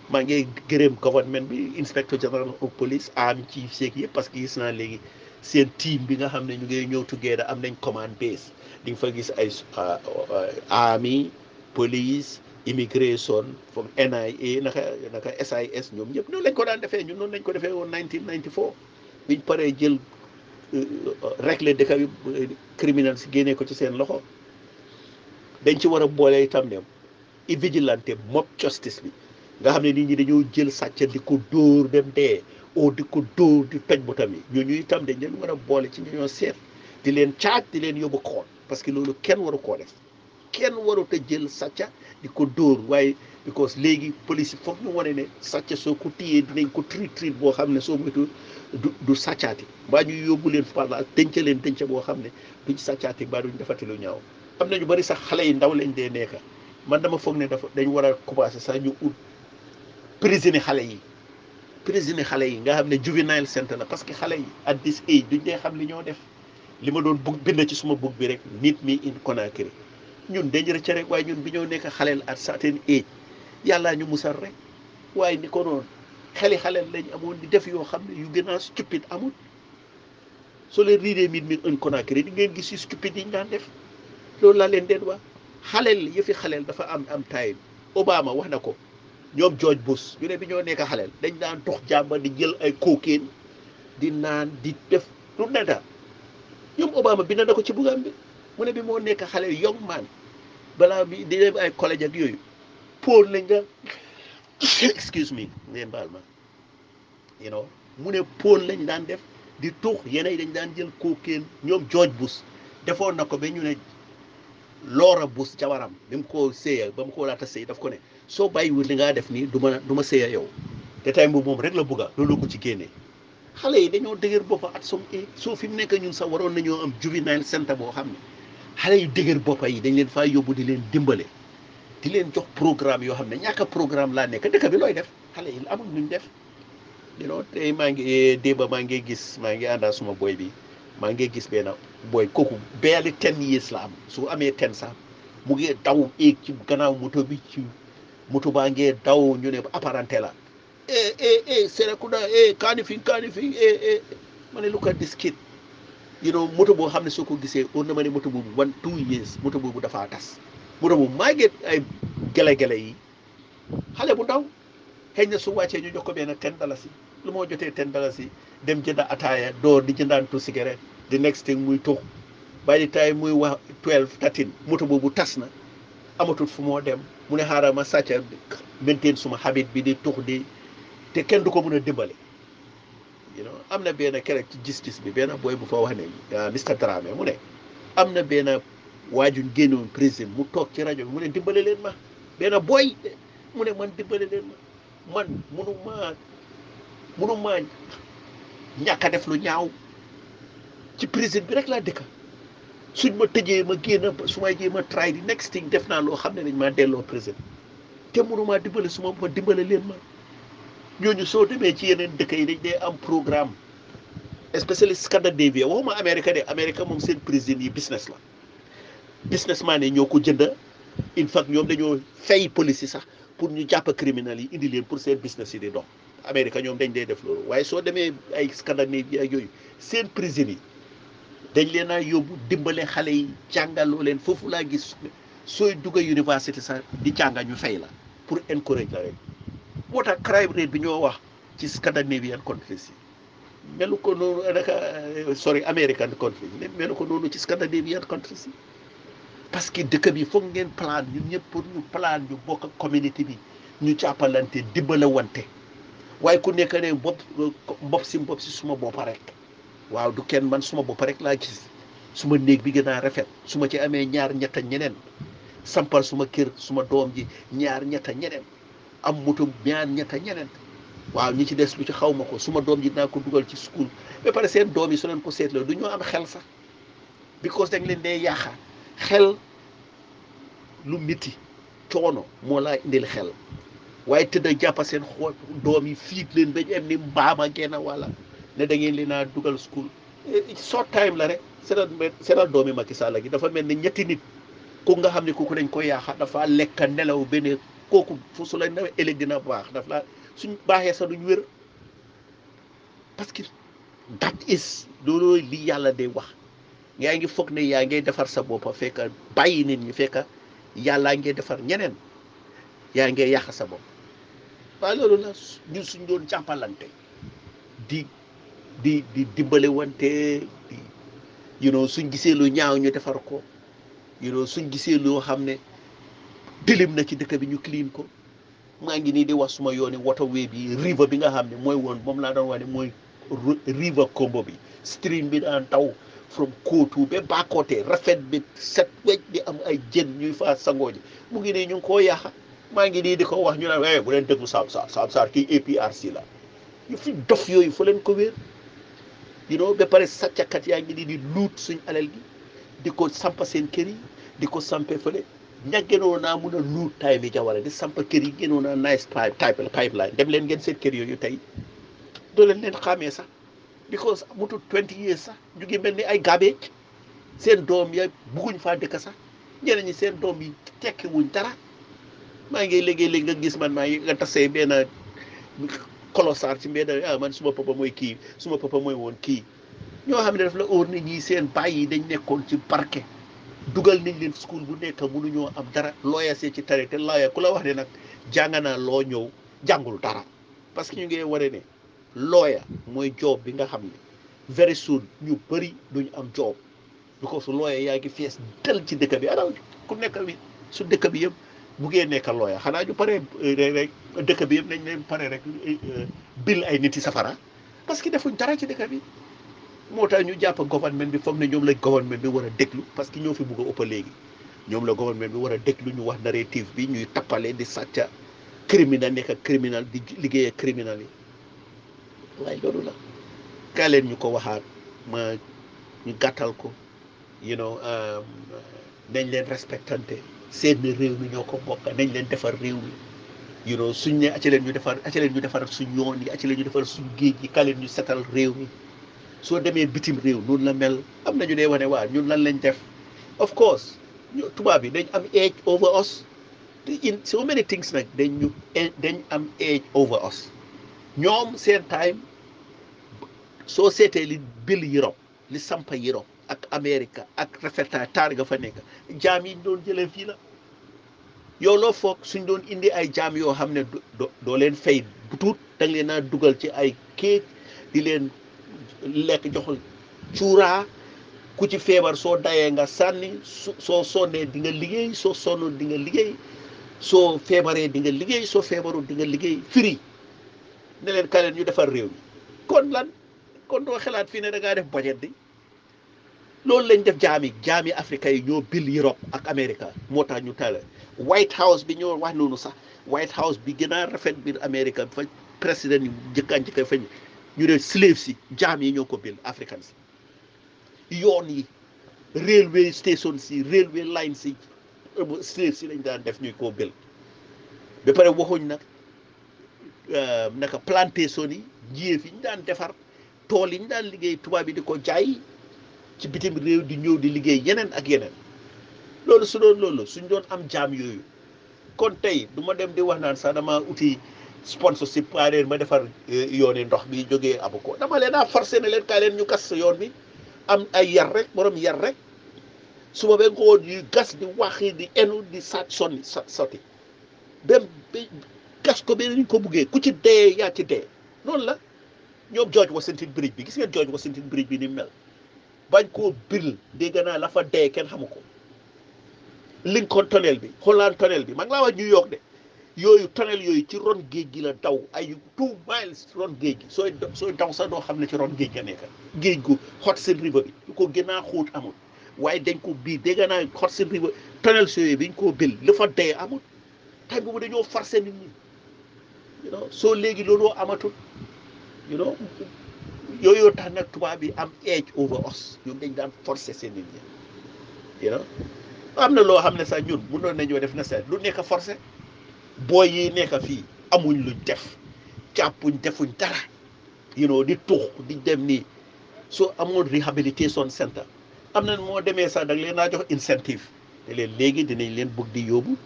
maa ngi gërëm government bi inspector general of police army chief seeg yëpp parce que gis naa léegi seen team bi nga xam ne ñu ngi ñëw together am nañ command base di nga fa gis ay army police immigration from NIA naka SIS ñoom ñëpp noonu lañ ko daan defee ñun noonu lañ ko defee woon 1994 biñ paree jël régler dëkk bi criminel si génnee ko ci seen loxo dañ ci war a boole itam ne vigilante mob justice bi nga xam ne nit ñi dañoo jël sàcc di ko dóor dem dee o di ko dóor di toj bu tamit ñooñu itam dañ leen war a boole ci ñoo seet di leen caaj di leen yóbbu koon parce que loolu kenn waru koo def kenn warut a jël sàcca di ko dóor waaye because léegi police yi foog ñu wane ne sàcca soo ko téyee dinañ ko treat boo xam ne soo moytu du sàccaati mbaa ñu yóbbu leen par la denc leen denc boo xam ne duñ sàccaati mbaa duñ defati lu ñaaw am na ñu bari sax xale yi ndaw lañ dee nekka man dama foog ne dañ war a commencer sax ñu ut prisonnier xale yi nga xam ne juvenile center la parce que xale yi at this age duñ dee xam li ñoo def li ma doon bugg bind ci suma bugg bi rek nit mi in Conakry ñun dañ rëcc rek waaye ñun bi ñoo nekk xaleel at certain age yàllaa ñu musal rek waaye ni ko noonu xeli xaleel lañ amoon di def yoo xam ne yu gën a stupide amul soo leen riidee nit mi in Conakry di ngeen gis yu stupide yi ñu daan def loolu laa leen deen wax xaleel yëfi xaleel dafa am time Obama wax na ko ñoom George Bush ñu ne bi ñoo nekk xaleel dañ daan tux jàmba di jël ay cocaine di naan di def lu ne daal ñoom Obama bind na ko ci bugam bi mu ne bi moo nekk xale young man balaa bi di dem ay collège ak yooyu Paul lañ nga excuse me ngeen baal ma you know mu ne Paul lañ daan def di tuux yeneen dañ daan jël cocaine ñoom George Bush defoon na ko ba ñu ne Laura Bush jabaram bi mu ko séya ba mu ko laata séy daf ko ne soo bàyyiwul li ngaa def nii du ma séya yow te tey moom rek la bëgga loolu ko ci génnee xale yi dañoo dëgër boppa at som soo fi mu nekk ñun sax waroon nañoo am juvenile center boo xam ne xale yu dëgër boppa yi dañ leen faa yóbbu di leen dimbale di leen jox programme yoo xam ne ñàkk programme laa nekk dëkk bi looy def xale yi amul nuñ def tey maa ngi démba maa ngi àndaa suma boy bi maa ngi gis benn boy kooku barely 10 years la am su amee 10 sax mu ngi daw éeg ci gannaaw moto bi ci moto baa ngee daw ñu ne apparenté la Serekunda kaani fi ma ne look at this kid moto boo xam ne soo ko gisee on na ma ne moto boobu 2 years moto boobu dafaa tas moto boobu maa ngi ay gele yi xale bu ndaw xëy na su wàccee ñu jox ko benn $10 lu moo jotee $10 dem jënd ataaya door di jëndaantu cigarette the next thing muy tux by the time muy wax 12 13 moto boobu tas na amatul fu moo dem mu ne xaaral ma sàcca maintain suma habit bi di tux di te kenn du ko mën a dimbale am na benn keroog ci gis-gis bi benn boy bu fa wax ne Mr Dramé mu ne am na benn waajuñ génnoon président mu toog ci rajo bi mu ne dimbale leen ma benn boy mu ne man dimbale leen ma man munu maa ñàkk a def lu ñaaw ci président bi rek laa dëkka suñ ma tëjee ma génn su may jéem a try di next thing def naa loo xam ne dañ maa delloo président te munu maa dimbale su ma dimbale leen ma ñooñu soo demee ci yeneen dëkk yi dañ dee am programme especially Scandinavia waxuma Amérique de Amérique moom seen président yi business la businessman yi ñoo ko jënd in fact ñoom dañoo fay police yi sax pour ñu jàpp criminels yi indi leen pour seen business yi di dox Amérique ñoom dañ dee def loolu waaye soo demee ay Scandinavie ak yooyu seen prison yi dañ leen a yóbbu dimbale xale yi jàngaloo leen foofu laa gis sooy dugg université sax di jànga ñu fay la pour encourage la rek moo tax crime rate bi ñoo wax ci Scandinavian countries yi melu ko noonu naka sorry American countries melu ko noonu ci Scandinavian countries yi parce que dëkk bi foog ngeen plan ñun ñëpp pour ñu plan ñu bokk ak communauté bi ñu jàppalante dimbale wante waaye ku nekk ne bopp si suma boppa rek waaw du kenn man suma bopp rek laa gis suma néeg bi gën a rafet su ma ci amee ñaar ñetta ñeneen sampal suma kër suma doom ji ñaar ñetta ñeneen am moto ñaar ñetta ñeneen waaw ñi ci des lu ci xaw ma ko suma doom ji dinaa ko dugal ci school ba pare seen doom yi su leen ko seetloo du ñoo am xel sax because dañ leen dee yaaxa xel lu miti coono moo laa indil xel waaye tëdd jàppa seen xool doom yi fiit leen bañ am ni mbaama genn wala ne da ngeen leen a dugal school short time la rek seetal doomi Macky Sall gi dafa mel ni ñetti nit ku nga xam ne kooku dañ ko yaaxa dafa lekk nelaw benn kooku su la newee ëllëg dina baax daf la suñ baaxee sax duñ wér parce que that is loolu li yàlla day wax yaa ngi foog ne yaa ngay defar sa boppa fekk bàyyi nit ñi fekk yàllaa ngay defar ñeneen yaa ngay yàq sa bopp waaye loolu la ñun suñ doon jàppalante di dimbale wante di suñ gisee lu ñaaw ñu defar ko suñ gisee loo xam ne tilim na ci dëkk bi ñu clean ko maa ngi nii di wax suma yooni waterway bi river bi nga xam ne mooy woon moom laa doon wax ne mooy river Kombo bi stream bi daan taw from Kootu ba Bakoteh rafet bi set wecc di am ay jën ñuy fa sangoo ji mu ngi nii ñu ngi koo yàqa maa ngi nii di ko wax ñu naan bu leen déglu Sam Sarr kii APRC la yu fi dof yooyu fa leen ko wéer ba pare sàccakat yaa ngi nii di luut suñ alal gi di ko sampa seen kër yi di ko sampe fële ña gënoon naa mun a luut tay mi jawara di sampa kër yi gënoon naa nice pipeline dem leen ngeen seen kër yooyu tey doo leen xàmmee sax because mutul 20 years sax ñu ngi mel ni ay garbage seen doom ya bugguñ faa dëkk sax ñeneen ñi seen doom yi tekki wuñ dara maa ngi léegi nga gis man maa ngi nga tasee benn colossar ci mbedd man suma papa mooy kii suma papa mooy woon kii ñoo xam ne daf la óor nit ñi seen bàyyi yi dañ nekkoon ci barke dugal nañ leen school bu nekk mënuñoo am dara looya see ci tare te looya ku la wax ne nag jàng naa loo ñëw jàngul dara parce que ñu ngi waree ne looya mooy job bi nga xam ne very soon ñu bëri duñ am job because looya yaa ngi fees del ci dëkk bi araw ku nekk bi su dëkk bi yëpp buggee nekk looya xanaa ñu pare rek dëkk bi yëpp nañ leen pare rek bil ay nit yi safara parce que defuñ dara ci dëkk bi moo tax ñu jàpp gouvernement bi foog ne ñoom la gouvernement bi war a déglu parce que ñoo fi bugg a ëpp léegi ñoom la gouvernement bi war a déglu ñu wax narrative bi ñuy tappale di sàcca criminel nekk criminel di liggéey ak criminel yi waaye loolu la kaa leen ñu ko waxaat ma ñu gàttal ko nañ leen respectante seen réew mi ñoo ko bokk nañ leen defar réew mi suñ ne acca leen ñu defar suñ yoon yi acca leen ñu defar suñ géej gi kaa leen ñu setal réew mi soo demee bitim réew noonu la mel am nañu dee wane waa ñun lan lañ def of course tubaab bi dañ am age over us in so many things nag dañ am age over us ñoom seen time soo seetee li bil Europe li sampa Europe ak Amérique ak rafetaay taar ga fa nekk jaam yi ñu doon jëlee fii la yow loo foog suñ doon indi ay jaam yoo xam ne doo leen fay bu tuut da nga leen a dugal ci ay kéeg di leen lekk joxul cuuraa ku ci feebar soo dayee nga sànni soo sonnee di nga liggéey soo sonn di nga liggéey soo feebaree di nga liggéey soo feebarul di nga liggéey firi ne leen kaleen ñu defar réew mi kon doo xalaat fii ne da ngaa def budget bi loolu lañ def jaami Afrique yi ñoo bil Europe ak Amérique moo tax ñu tala White House bi ñoo wax noonu sax White House bi gën a rafet biir Amérique fa président yi njëkka fa ñu ne slaves si jaam yi ñoo ko bil africans yoon yi railway station si railway line si slaves si lañ daan def ñuy koo bil ba pare waxuñ nag naka plantation yi jief yi ñu daan defar tool yi ñu daan liggéey tubaab yi di ko jaay ci bitim réew di ñëw di liggéey yeneen ak yeneen loolu su doon loolu suñ doon am jaam yooyu kon tey du ma dem di wax naan sax dama uti sponsorship pare ma defar yooni ndox bi jógee Abuko dama leen a forcé ne leen kaay leen ñu gas yoon bi am ay yar rek borom yar rek suba ba ngoon yu gas di waxi di enu di saat sonni sotti ba gas ko ba ñu ko buggee ku ci dee yaa ci dee noonu la ñoom George Washington Bridge bi gis ngeen George Washington Bridge bi ni mel bañ koo bil dégg naa la fa dee kenn xamu ko Lincoln tunnel bi Holland tunnel bi maa ngi laa wax New York de yooyu tunnel yooyu ci ron géej gi la daw ay 2 miles ron géej gi sooy daw sax doo xam ne ci ron géej ga nekk géej gu Hudson River bi lu ko gën a xóot amul waaye dañ ko bii dégg naa Hudson River tunnel yooyu biñ koo bil li fa dee amul tey boobu dañoo forcé nit ñi soo léegi looloo amatul yooyu tax nag tubaab bi am edge over us ñoom dañ daan forcé seen nit ñi am na loo xam ne sax ñun mënoon nañoo def na seet lu nekk forcé booy yi nekk fii amuñ luñ def jàppuñ defuñ dara di tuux di dem nii soo amoon rehabilitation center am na moo demee sax da nga leen naa jox incentive te leen léegi dinañ leen bëgg di yóbbu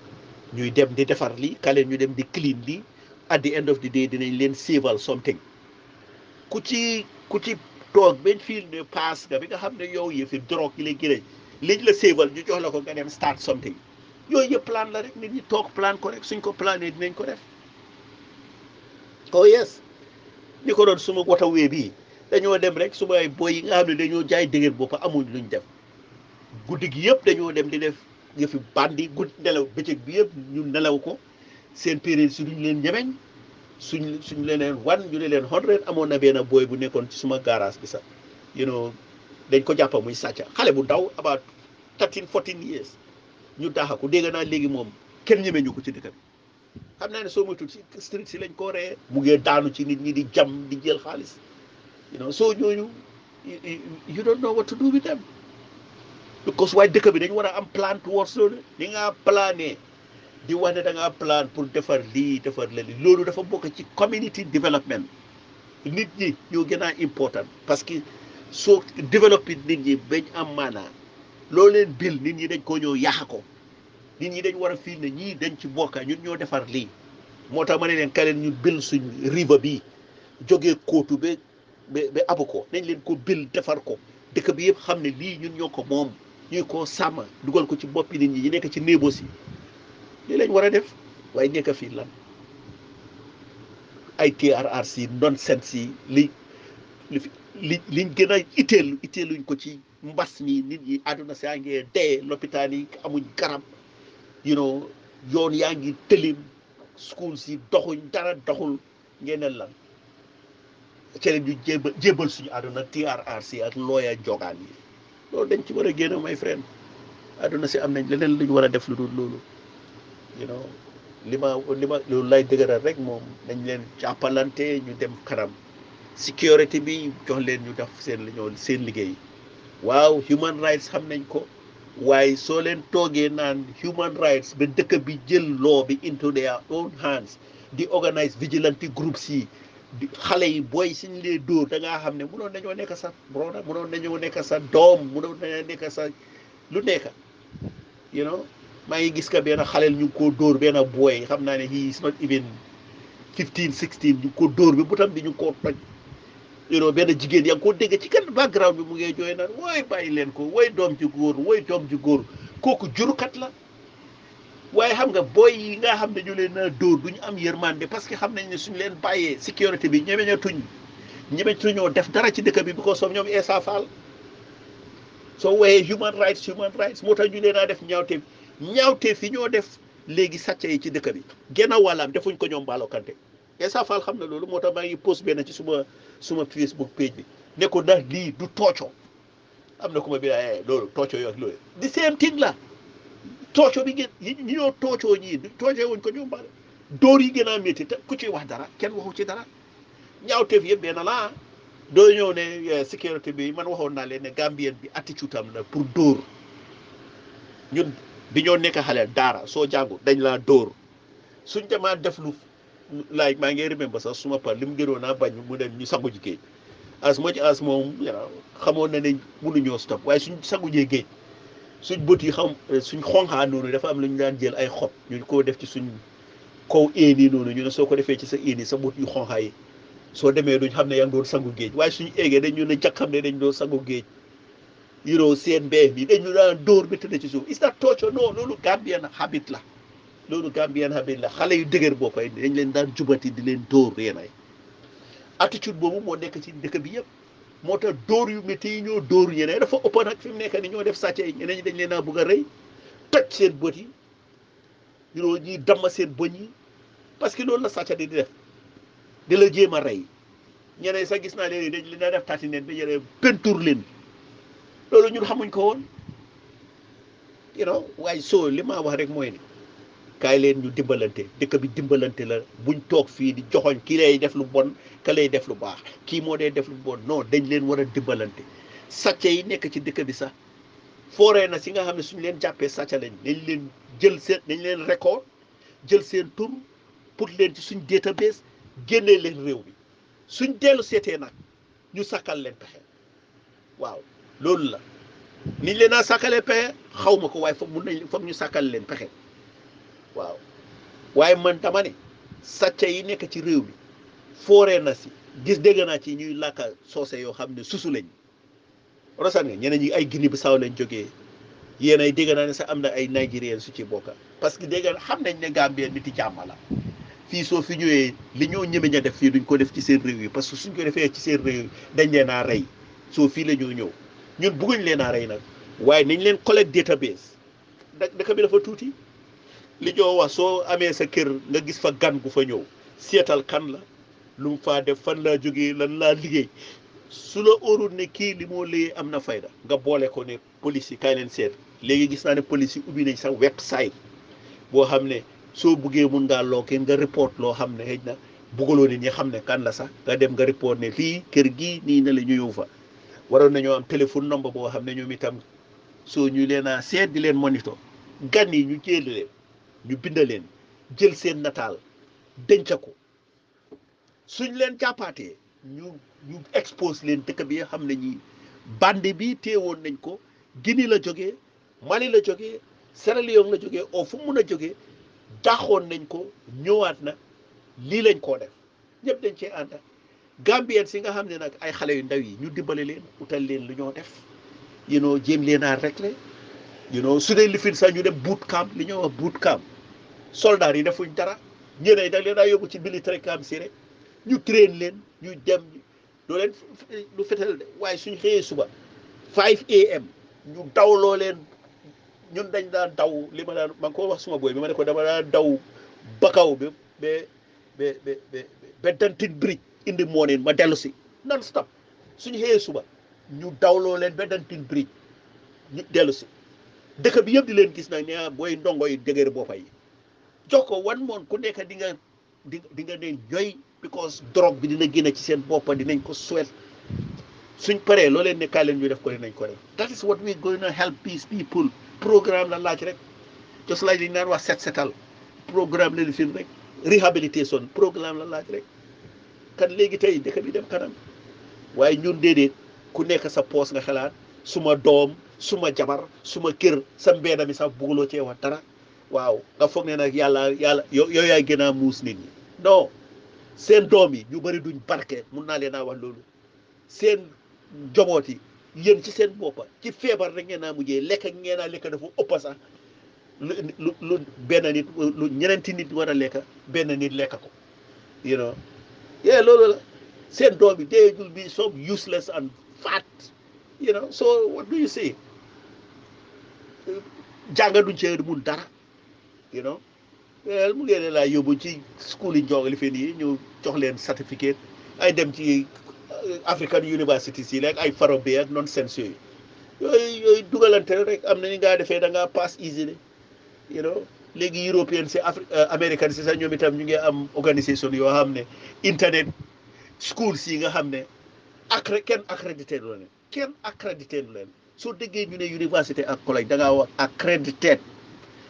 ñuy dem di defar lii kaleen ñu dem di clean lii at the end of the day dinañ leen saveal something ku ci toog benn fii ne paas nga bi nga xam ne yow yëfi drogue yi lay gën liñ la saveal ñu jox la ko nga dem start something yooyu yëpp plan la rek nit ñi toog plan ko rek suñ ko plané dinañ ko def oh yes ñi ko doon suma waterway bii dañoo dem rek suma ay boy yi nga xam ne dañoo jaay dëgër bopp amuñ luñ def guddi gi yëpp dañoo dem di def yëfi bandi guddi nelaw bëccëg bi yëpp ñu nelaw ko seen période si duñ leen ñemeñ suñ leneen ñu ne leen 100 amoon na benn boy bu nekkoon ci suma garage bi sax dañ ko jàppa muy sàcca xale bu ndaw about 13-14 years ñu daaxa ko dégg naa léegi moom kenn ñemeñu ko ci dëkk bi xam naa ne soo moytuwul ci street si lañ ko ree mu ngee daanu ci nit ñi di jam di jël xaalis soo ñooñu you don't know what to do with them because waaye dëkk bi dañ war a am plan towards loolu li nga plané di wax ne da ngaa plan pour defar lii defar la lii loolu dafa bokk ci community development nit ñi ñoo gën a important parce que soo développé nit ñi bañ am maanaa loolu leen bil nit ñi dañ ko ñëw yàq ko nit ñi dañ war a fiil ne ñii dañ ci bokka ñun ñoo defar lii moo tax ma ne leen kaleen ñu bil suñ river bi jógee kóotu ba abu ko nañ leen ko bil defar ko dëkk bi yëpp xam ne lii ñun ñoo ko moom ñuy koo sàmm dugal ko ci boppi nit ñi nekk ci néebo si lii lañ war a def waaye nekk fii lan ay TRRC nonsense yi liñ gën a itteeluñ ko ci mbas mi nit ñi àdduna saa ngee dee lopitaan yi amuñ garab yoon yaa ngi tëlim school si doxuñ dara doxul ngeen lan cere ñu jébal suñu àdduna TRRC ak looya jogaan yi loolu dañ ci war a génn my friend àdduna si am nañ leneen luñ war a def lu dul loolu li ma loolu lay dëgëral rek moom dañ leen jàppalante ñu dem kanam sécurité bi jox leen ñu def seen liggéey waaw human rights xam nañ ko waaye soo leen toogee naan human rights ba dëkk bi jël law bi into their own hands di organise vigilante groups yi xale yi booy suñ lee dóor da ngaa xam ne mënoon nañoo nekk sa broda mënoon nañoo nekk sa doom mënoon nañoo nekk sa lu nekk maa ngi gis ka benn xaleel ñu ngi ko dóor benn booy xam naa ne he is not even 15-16 ñu ngi ko dóor bi butam bi ñu ngi ko toj benn jigéen yaa ngi ko dégg ci kenn background bi mu ngee jooy naan wooy bàyyi leen ko wooy doom ji góor kooku jurukat la waaye xam nga booy yi nga xam ne ñu leen a dóor duñu am yërmande parce que xam nañ ne suñu leen bàyyee sécurité bi ñemeñatuñoo def dara ci dëkk bi bi ko soom ñoom Essa Faal soo woyee human rights moo tax ñu leen a def ñaawteef fi ñoo def léegi sàcc yi ci dëkk bi genn wàllaam defuñ ko ñoom Baalo Kante Essa Faal xam na loolu moo tax maa ngi post benn ci suma Facebook page bi ne ko ndax lii du tooco am na ku ma bi loolu tooco yoo loolu the same thing la tooco bi ngeen ñi ñoo toocoo ñii toocoo wuñ ko ñoom Baalo dóor yi gën a métti te ku ci wax dara kenn waxu ci dara ñaawteef yëpp benn la doo ñëw ne sécurité bi man waxoon naa leen ne Gambien bi attitude am la pour dóor ñun bi ñoo nekk xale daara soo jàngu dañ laa dóor suñ demaa def lu like maa ngi remember sax suma par li mu gënoon a bañ mu dem ñu sangu ji géej as much as moom xamoon na ne mënuñoo stop waaye suñ sangu jee géej suñ bët yi xam suñ xonxaa noonu dafa am lu ñu daan jël ay xob ñu ko def ci suñ kaw éen yi noonu ñu ne soo ko defee ci sa éen yi sa bët yu xonxaa yi soo demee duñ xam ne yaa ngi doon sangu géej waaye suñu eegee dañ ñu ne jàkk xam ne dañ doon sangu géej seen mbéy mi dañ ñu daan dóor bi tëdd ci suuf is that torture non loolu Gambian habit la xale yu dëgër boppay dañ leen daan jubati di leen dóor yéenay attitude boobu moo nekk ci dëkk bi yëpp moo tax dóor yu métti yi ñoo dóor ñeneen dafa ëpp nag fi mu nekk ni ñoo def sàcce yi ñeneen ñi dañ leen a bëgg a rëy toj seen bët yi ñuy damm seen bëñ yi parce que loolu la sàcca di def di la jéem a rey ñeneen sax gis naa leen dañ leen a def tatinet bi ñeneen pentur leen loolu ñun xamuñ ko woon waaye soo li ma wax rek mooy ni kaay leen ñu dimbalante dëkk bi dimbalante la buñ toog fii di joxoñ kii lay def lu bon ka lay def lu baax kii moo dee def lu bon non dañ leen war a dimbalante sàcce yi nekk ci dëkk bi sax fooree na si nga xam ne suñu leen jàppee sàcca lañ dañ leen dañ leen record jël seen tur pour leen ci suñ database génnee leen réew mi suñ dellu seetee nag ñu sàkkal leen pexe waaw loolu la niñ leen a sàkkalee pexe xaw ma ko waaye foog ñu sàkkal leen pexe waaw waaye man dama ne sàcca yi nekk ci réew mi fooree na si dégg naa ci ñuy làkka soose yoo xam ne susu lañ rosan nga ñeneen ñi ay Guinée Bissau lañ jógee yéen ay dégg naa ne sax am na ay Nigériens su ci bokka parce que dégg xam nañ ne Gambie nit yi jàmm la fii soo fi ñëwee li ñoo ñemeñ a def fii duñ ko def ci seen réew yi parce que suñ ko defee ci seen réew yi dañ leen a rey soo fii la ñoo ñëw ñun bëgguñ leen a rey nag waaye nañ leen collect database dëkk bi dafa tuuti li ñoo wax soo amee sa kër nga gis fa gan gu fa ñëw seetal kan la lu mu faa def fan laa jógee lan laa liggéey su la óorul ne kii li moo liggéey am na fayda nga boole ko ne police yi kaay leen seet léegi gis naa ne police yi ubbi nañ sax website boo xam ne soo buggee mun ngaa looke nga report loo xam ne xëy na buggaloo nit ñi xam ne kan la sax nga dem nga report ne fii kër gii nii na la ñu ñëw fa waroon nañoo am téléphone number boo xam ne ñoom itam soo ñu leen a seet di leen monitor gan yi ñu jël leen ñu bind leen jël seen nataal denc ko suñ leen jàppaatee ñu expose leen dëkk bi nga xam ne ñi bande bi teewoon nañ ko Guinée la jógee Mali la jógee Sierra Leone la jógee oo fu mun a jógee daxoon nañ ko ñëwaat na lii lañ koo def ñëpp dañ cee ànd Gambien si nga xam ne nag ay xale yu ndaw yi ñu dimbale leen utal leen lu ñoo def jéem leen a réglé su dee lifin sax ñu dem boot camp li ñoo wax boot camp soldats yi defuñ dara ñeneen da leen a yóbbu ci military camp si rek ñu train leen ñu dem doo leen lu fetal de waaye suñ xëyee suba 5 am ñu dawloo leen ñun dañ daan daw li ma daan ma ngi ko wax suma boy bi ma ne ko dama daan daw bakaw bi ba Dantin Bridge in the morning ma dellu si non stop suñu xëyee suba ñu dawloo leen ba Dantin Bridge ñu dellu si dëkk bi yëpp di leen gis nag ne booy ndongo yi dëgër boppa yi jox ko 1 month ku nekk di nga ne ñooy because drogue bi dina génn ci seen boppa dinañ ko suwet suñ paree loo leen ne kaay leen ñu def ko dinañ ko def that is what we going to help these people programme la laaj rek just like liñ naan wax setal programme la lifin rek rehabilitation programme la laaj rek kan léegi tey dëkk bi dem kanam waaye ñun déedéet ku nekk sa poos nga xalaat suma doom suma jabar suma kër sa mbeena mi sax bugguloo cee wax dara waaw nga foog ne nag yàlla yow yaay gën a muus nit ñi non seen doom yi ñu bëri duñ barke mun naa leen a wax loolu seen njaboot yi yéen ci seen boppa ci feebar rek ngeen a mujjee lekk dafa ëpp sax lu benn nit lu ñeneenti nit war a lekk benn nit lekk ko loolu la seen doom yi they will be so useless and fat so what do you say jànga duñ cee mun dara mu ngeen laa yóbbu ci school yi njongali fen yi ñu jox leen certificate ay dem ci African universities yi rek ay Farobe ak nonsense yooyu dugalante rek am na ni ngaa defee da ngaa pass easily léegi European si American si sax ñoom itam ñu ngi am organisation yoo xam ne internet schools yi nga xam ne kenn accrédité lu leen soo déggee ñu ne université ak collège da ngaa wax accredited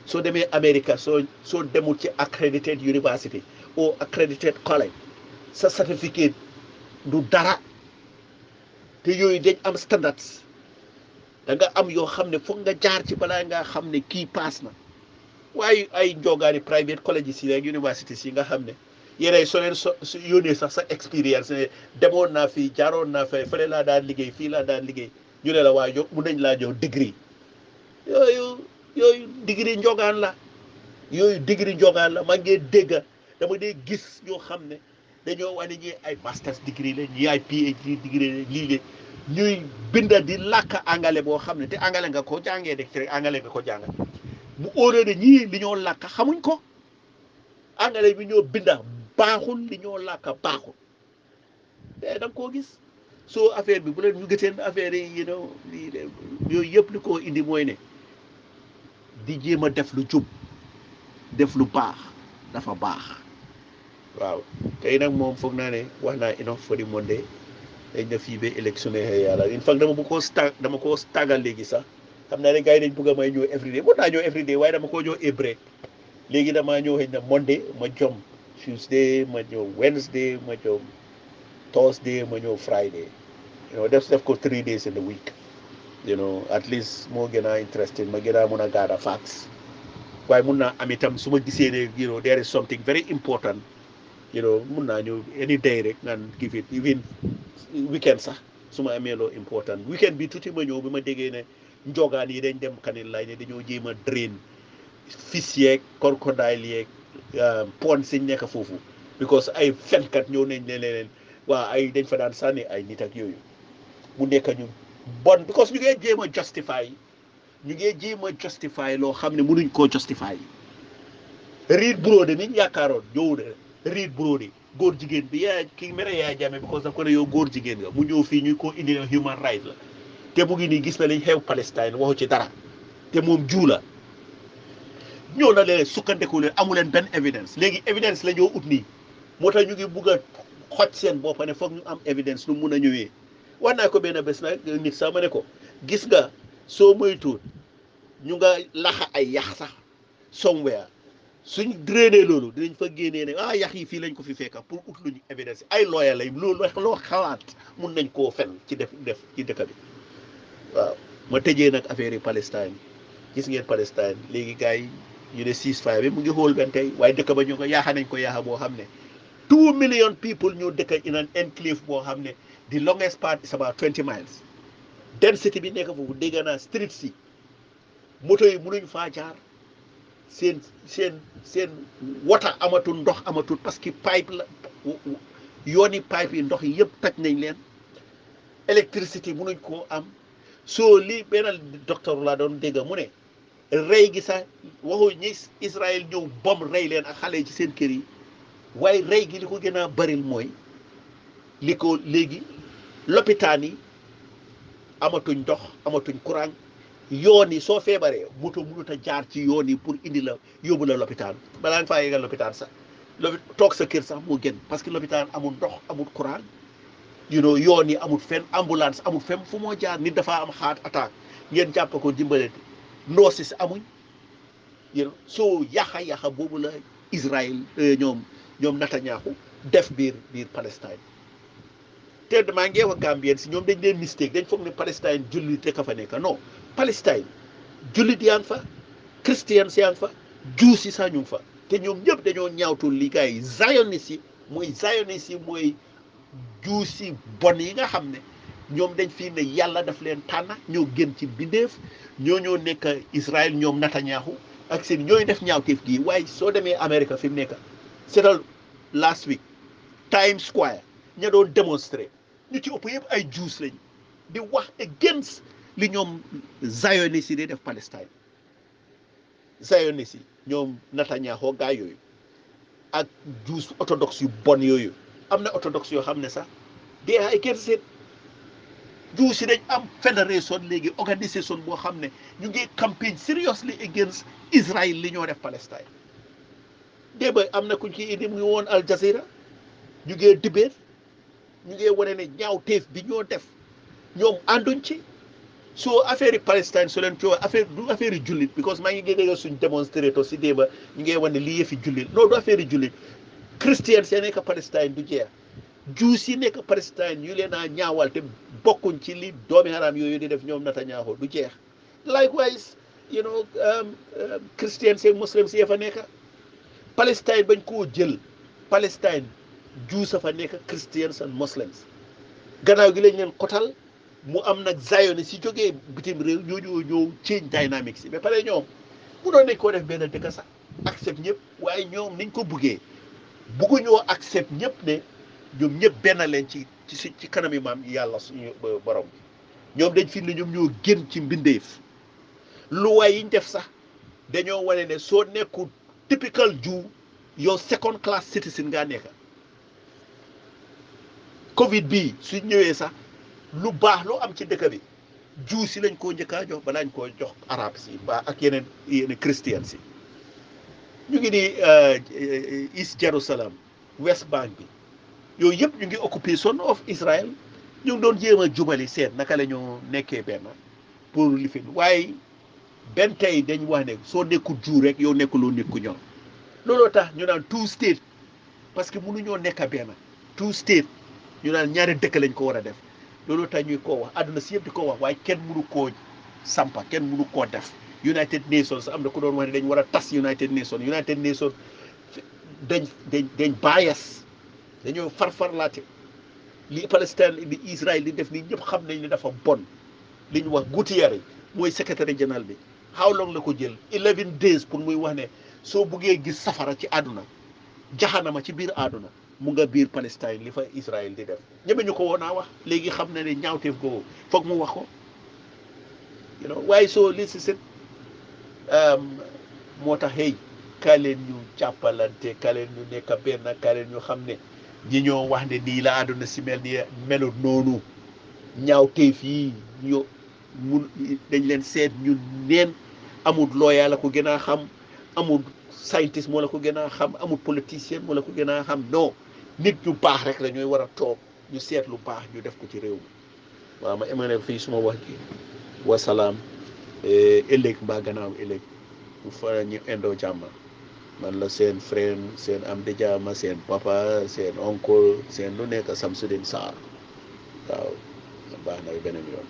soo demee America soo demul ci accredited university ou accredited college sa certificate du dara te yooyu dañ am standards da nga am yoo xam ne foog nga jaar ci balaa ngaa xam ne kii paas na waaye ay njogaani private colleges yi ak universities yi nga xam ne yéenay soo leen su yónnee sax sa expérience ne demoon naa fii jaaroon naa fële laa daan liggéey fii laa daan liggéey ñu ne la waa jox mun nañ laa jox degré yooyu degré njogaan la yooyu degré njogaan la maa ngi dégg dama dee gis ñoo xam ne dañoo wane ñi ay masters degré la ñi ay PhD degré la lii la ñuy binda di làkk angale boo xam ne te angale nga ko jàngee de rek angale nga ko jàngal bu óoree ne ñii li ñoo làkk xamuñ ko angale bi ñoo binda baaxul li ñoo làkk baaxul da nga koo gis soo affaire bi bu leen ñu gëteen affaire yi yooyu yëpp li ko indi mooy ne di jéem a def lu jub def lu baax dafa baax waaw tey nag moom foog naa ne wax naa enough for the Monday dañ na fii ba élection yàlla in fact dama koo tàggal léegi sax xam naa ne gars yi dañ bëgg a may ñëw everyday mën naa ñëw everyday waaye dama koo ñëw a break léegi damaa ñëw xëy na Monday ma jom Tuesday ma ñëw Wednesday ma jom Thursday ma ñëw Friday def ko 3 days in the week at least moo gën a interesting ma gën a mun a gaada facts waaye mun naa am itam su ma gisee ne there is something very important mun naa ñëw any day rek naan give it even weekend sax su ma amee loo important weekend bi tuuti ma ñëw bi ma déggee ne njogaan yi dañ dem kanil lay ne dañoo jéem a drain fis yeeg crocodile yeeg pon siñ nekk foofu because ay fenkat ñëw nañ ne leen waa ay dañ fa daan sànni ay nit ak yooyu mu nekk ñu bon because ñu ngee jéem a justify loo xam ne mënuñ koo justify Reed Brody niñ yaakaaroon ñëw de Reed Brody góor jigéen bi ki mere Yaya Jammeh because daf ko ne yow góor jigéen nga mu ñëw fii ñu ko indi human rights la te mu ngi nii gis na liñ xew Palestine waxu ci dara te moom juula ñëw na leen sukkandeku leen amu leen benn évidence léegi évidence la ñoo ut nii moo tax ñu ngi bugg a xoj seen bopp ne foog ñu am évidence lu mun a ñëwee wax naa ko benn bés nag nit sax ma ne ko gis nga soo moytuwul ñu nga laxa ay yax sax somewhere suñ drainer loolu dinañ fa génnee ne yax yi fii lañ ko fi fekka pour ut luñu évidence ay looya lay loolu loo xalaat mun nañ koo fen ci def ci dëkk bi waaw ma tëjee nag affaire yi Palestine gis ngeen Palestine léegi gars yi ñu ne ceasefire bi mu ngi xool benn tey waaye dëkk ba ñu ko yaaxa nañ ko yaaxa boo xam ne 2 million people ñoo dëkk in an enclave boo xam ne the longest part is about 20 miles density bi nekk foofu dégg naa street si moto yi mënuñ faa jaar seen wata amatul ndox amatul parce que pipe la yooni pipe yi ndox yi yëpp toj nañ leen électricité mënuñ koo am soo lii benn docteur laa doon dégg mu ne rey gi sax waxu ñi Israël ñëw bom rey leen ak xale yi ci seen kër yi waaye rey gi li ko gën a baril mooy li ko léegi lopitaan yi amatuñ ndox amatuñ courant yoon yi soo feebaree moto mënut a jaar ci yoon yi pour indi la yóbbu la lopitaan balaa nga faa yeggal lopitaan sax toog sa kër sax moo gën parce que lopitaan amul ndox amul courant yoon yi amul fenn ambulance amul fenn fu moo jaar nit dafa am heart attack ngeen jàpp ko dimbalante noosis amuñ soo yaxa boobu la Israël ñoom Netanyahu def biir Palestine te maa ngi wax Gambien si ñoom dañ leen mistake dañ foog ne Palestine jullit rek a fa nekk non Palestine jullit yaa ngi fa christians yaa ngi fa juus yi sax ñu ngi fa te ñoom ñëpp dañoo ñaawtul li gars yi zioniste yi mooy juus yi bon yi nga xam ne ñoom dañ fii ne yàlla daf leen tànn ñoo gën ci bindeef ñoo nekk Israël ñoom Netanyahu ak seen ñooy def ñaawteef gii waaye soo demee Amérique fi mu nekk seetal last week Times Square ña doon démonstré ñu ci ëpp yëpp ay juus lañ di wax against li ñoom zioniste yi di def Palestine zioniste yi ñoom Netanyahu gaa yooyu ak juus orthodoxe yu bon yooyu am na orthodoxe yoo xam ne sax they are against it juus yi dañ am fédération léegi organisation boo xam ne ñu ngi campagne seriously against Israël li ñoo def Palestine démb am na kuñ ci indi mu ngi woon Al Jazeera ñu ngi dibéer ñu ngi wane ne ñaawteef bi ñoo def ñoom ànduñ ci soo affaire yi Palestine su leen coow du affaire yi jullit because maa ngi dégg suñ démonstrateur si démb ñu ngi wane lii yëfi jullit non du affaire yi jullit christian seen nekk Palestine du jeex juus yi nekk Palestine ñu leen a ñaawal te bokkuñ ci li doomi haram yooyu di def ñoom Netanyahu du jeex likewise Christians ak Muslims yi fa nekk Palestine bañ koo jël Palestine juus a fa nekk Christians and Muslims gannaaw gi lañ leen kotal mu am nag Zionist si jógee bitim réew ñoo change dynamics yi ba pare ñoom mu doon nañ koo def benn dëkk sax accept ñëpp waaye ñoom niñ ko buggee bugguñoo accept ñëpp ne ñoom ñëpp benn leen ci kanami maam yàlla suñu borom ñoom dañ fi ne ñoom ñoo gën ci mbindeef luwaay yiñ def sax dañoo wane ne soo nekkul typical Jew yow second class citizen ngaa nekk Covid bii su ñëwee sax lu baax loo am ci dëkk bi Jew si lañ koo njëkkaa jox balaañ koo jox arab si ba ak yeneen christian si ñu ngi ni East Jerusalem West Bank bi yooyu yëpp ñu ngi occupation of Israel ñu ngi doon jéem a jubali seet naka la ñu nekkee benn pour li fi waaye benn tey dañ wax ne soo nekkul Jew rek yow nekkuloo nit ku ñor looloo tax ñu naan two state parce que mënuñoo nekk benn two state ñu naan ñaari dëkk lañ ko war a def looloo tax ñuy koo wax àdduna si yëpp di ko wax waaye kenn mënu koo sampa kenn mënu koo def United Nations am na ku doon wax ne dañ war a tas United Nations dañ bias dañoo farfarlaate li Palestine li Israël di def nii ñëpp xam nañ ne dafa bon li ñu wax Guterres mooy secrétaire général bi how long la ko jël 11 days pour muy wax ne soo buggee gis safara ci àdduna jaxanama ci biir àdduna mu nga biir Palestine li fa Israël di def ñeme ñu ko woon a wax léegi xam na ne ñaawteef googu foog mu wax ko waaye soo li si set moo tax hey kaa leen ñu jàppalante kaa leen ñu nekk benn kaa leen ñu xam ne ñi ñoo wax ne nii la àdduna si melut noonu ñaawteef yi dañ leen seet ñu neen amul lawyer la ko gën a xam amul scientist moo la ko gën a xam amul politicien moo la ko gën a xam non nit ñu baax rek la ñooy war a toog ñu seet lu baax ñu def ko ci réew mi waaw ma emane fii suma wax ji wasalaam ëllëg mbaa gannaaw ëllëg bu fa ñu indoo jàmm man la seen frère seen am di jaama seen papa seen oncle seen lu nekk Samsudeen Sarr waaw baax na beneen yoon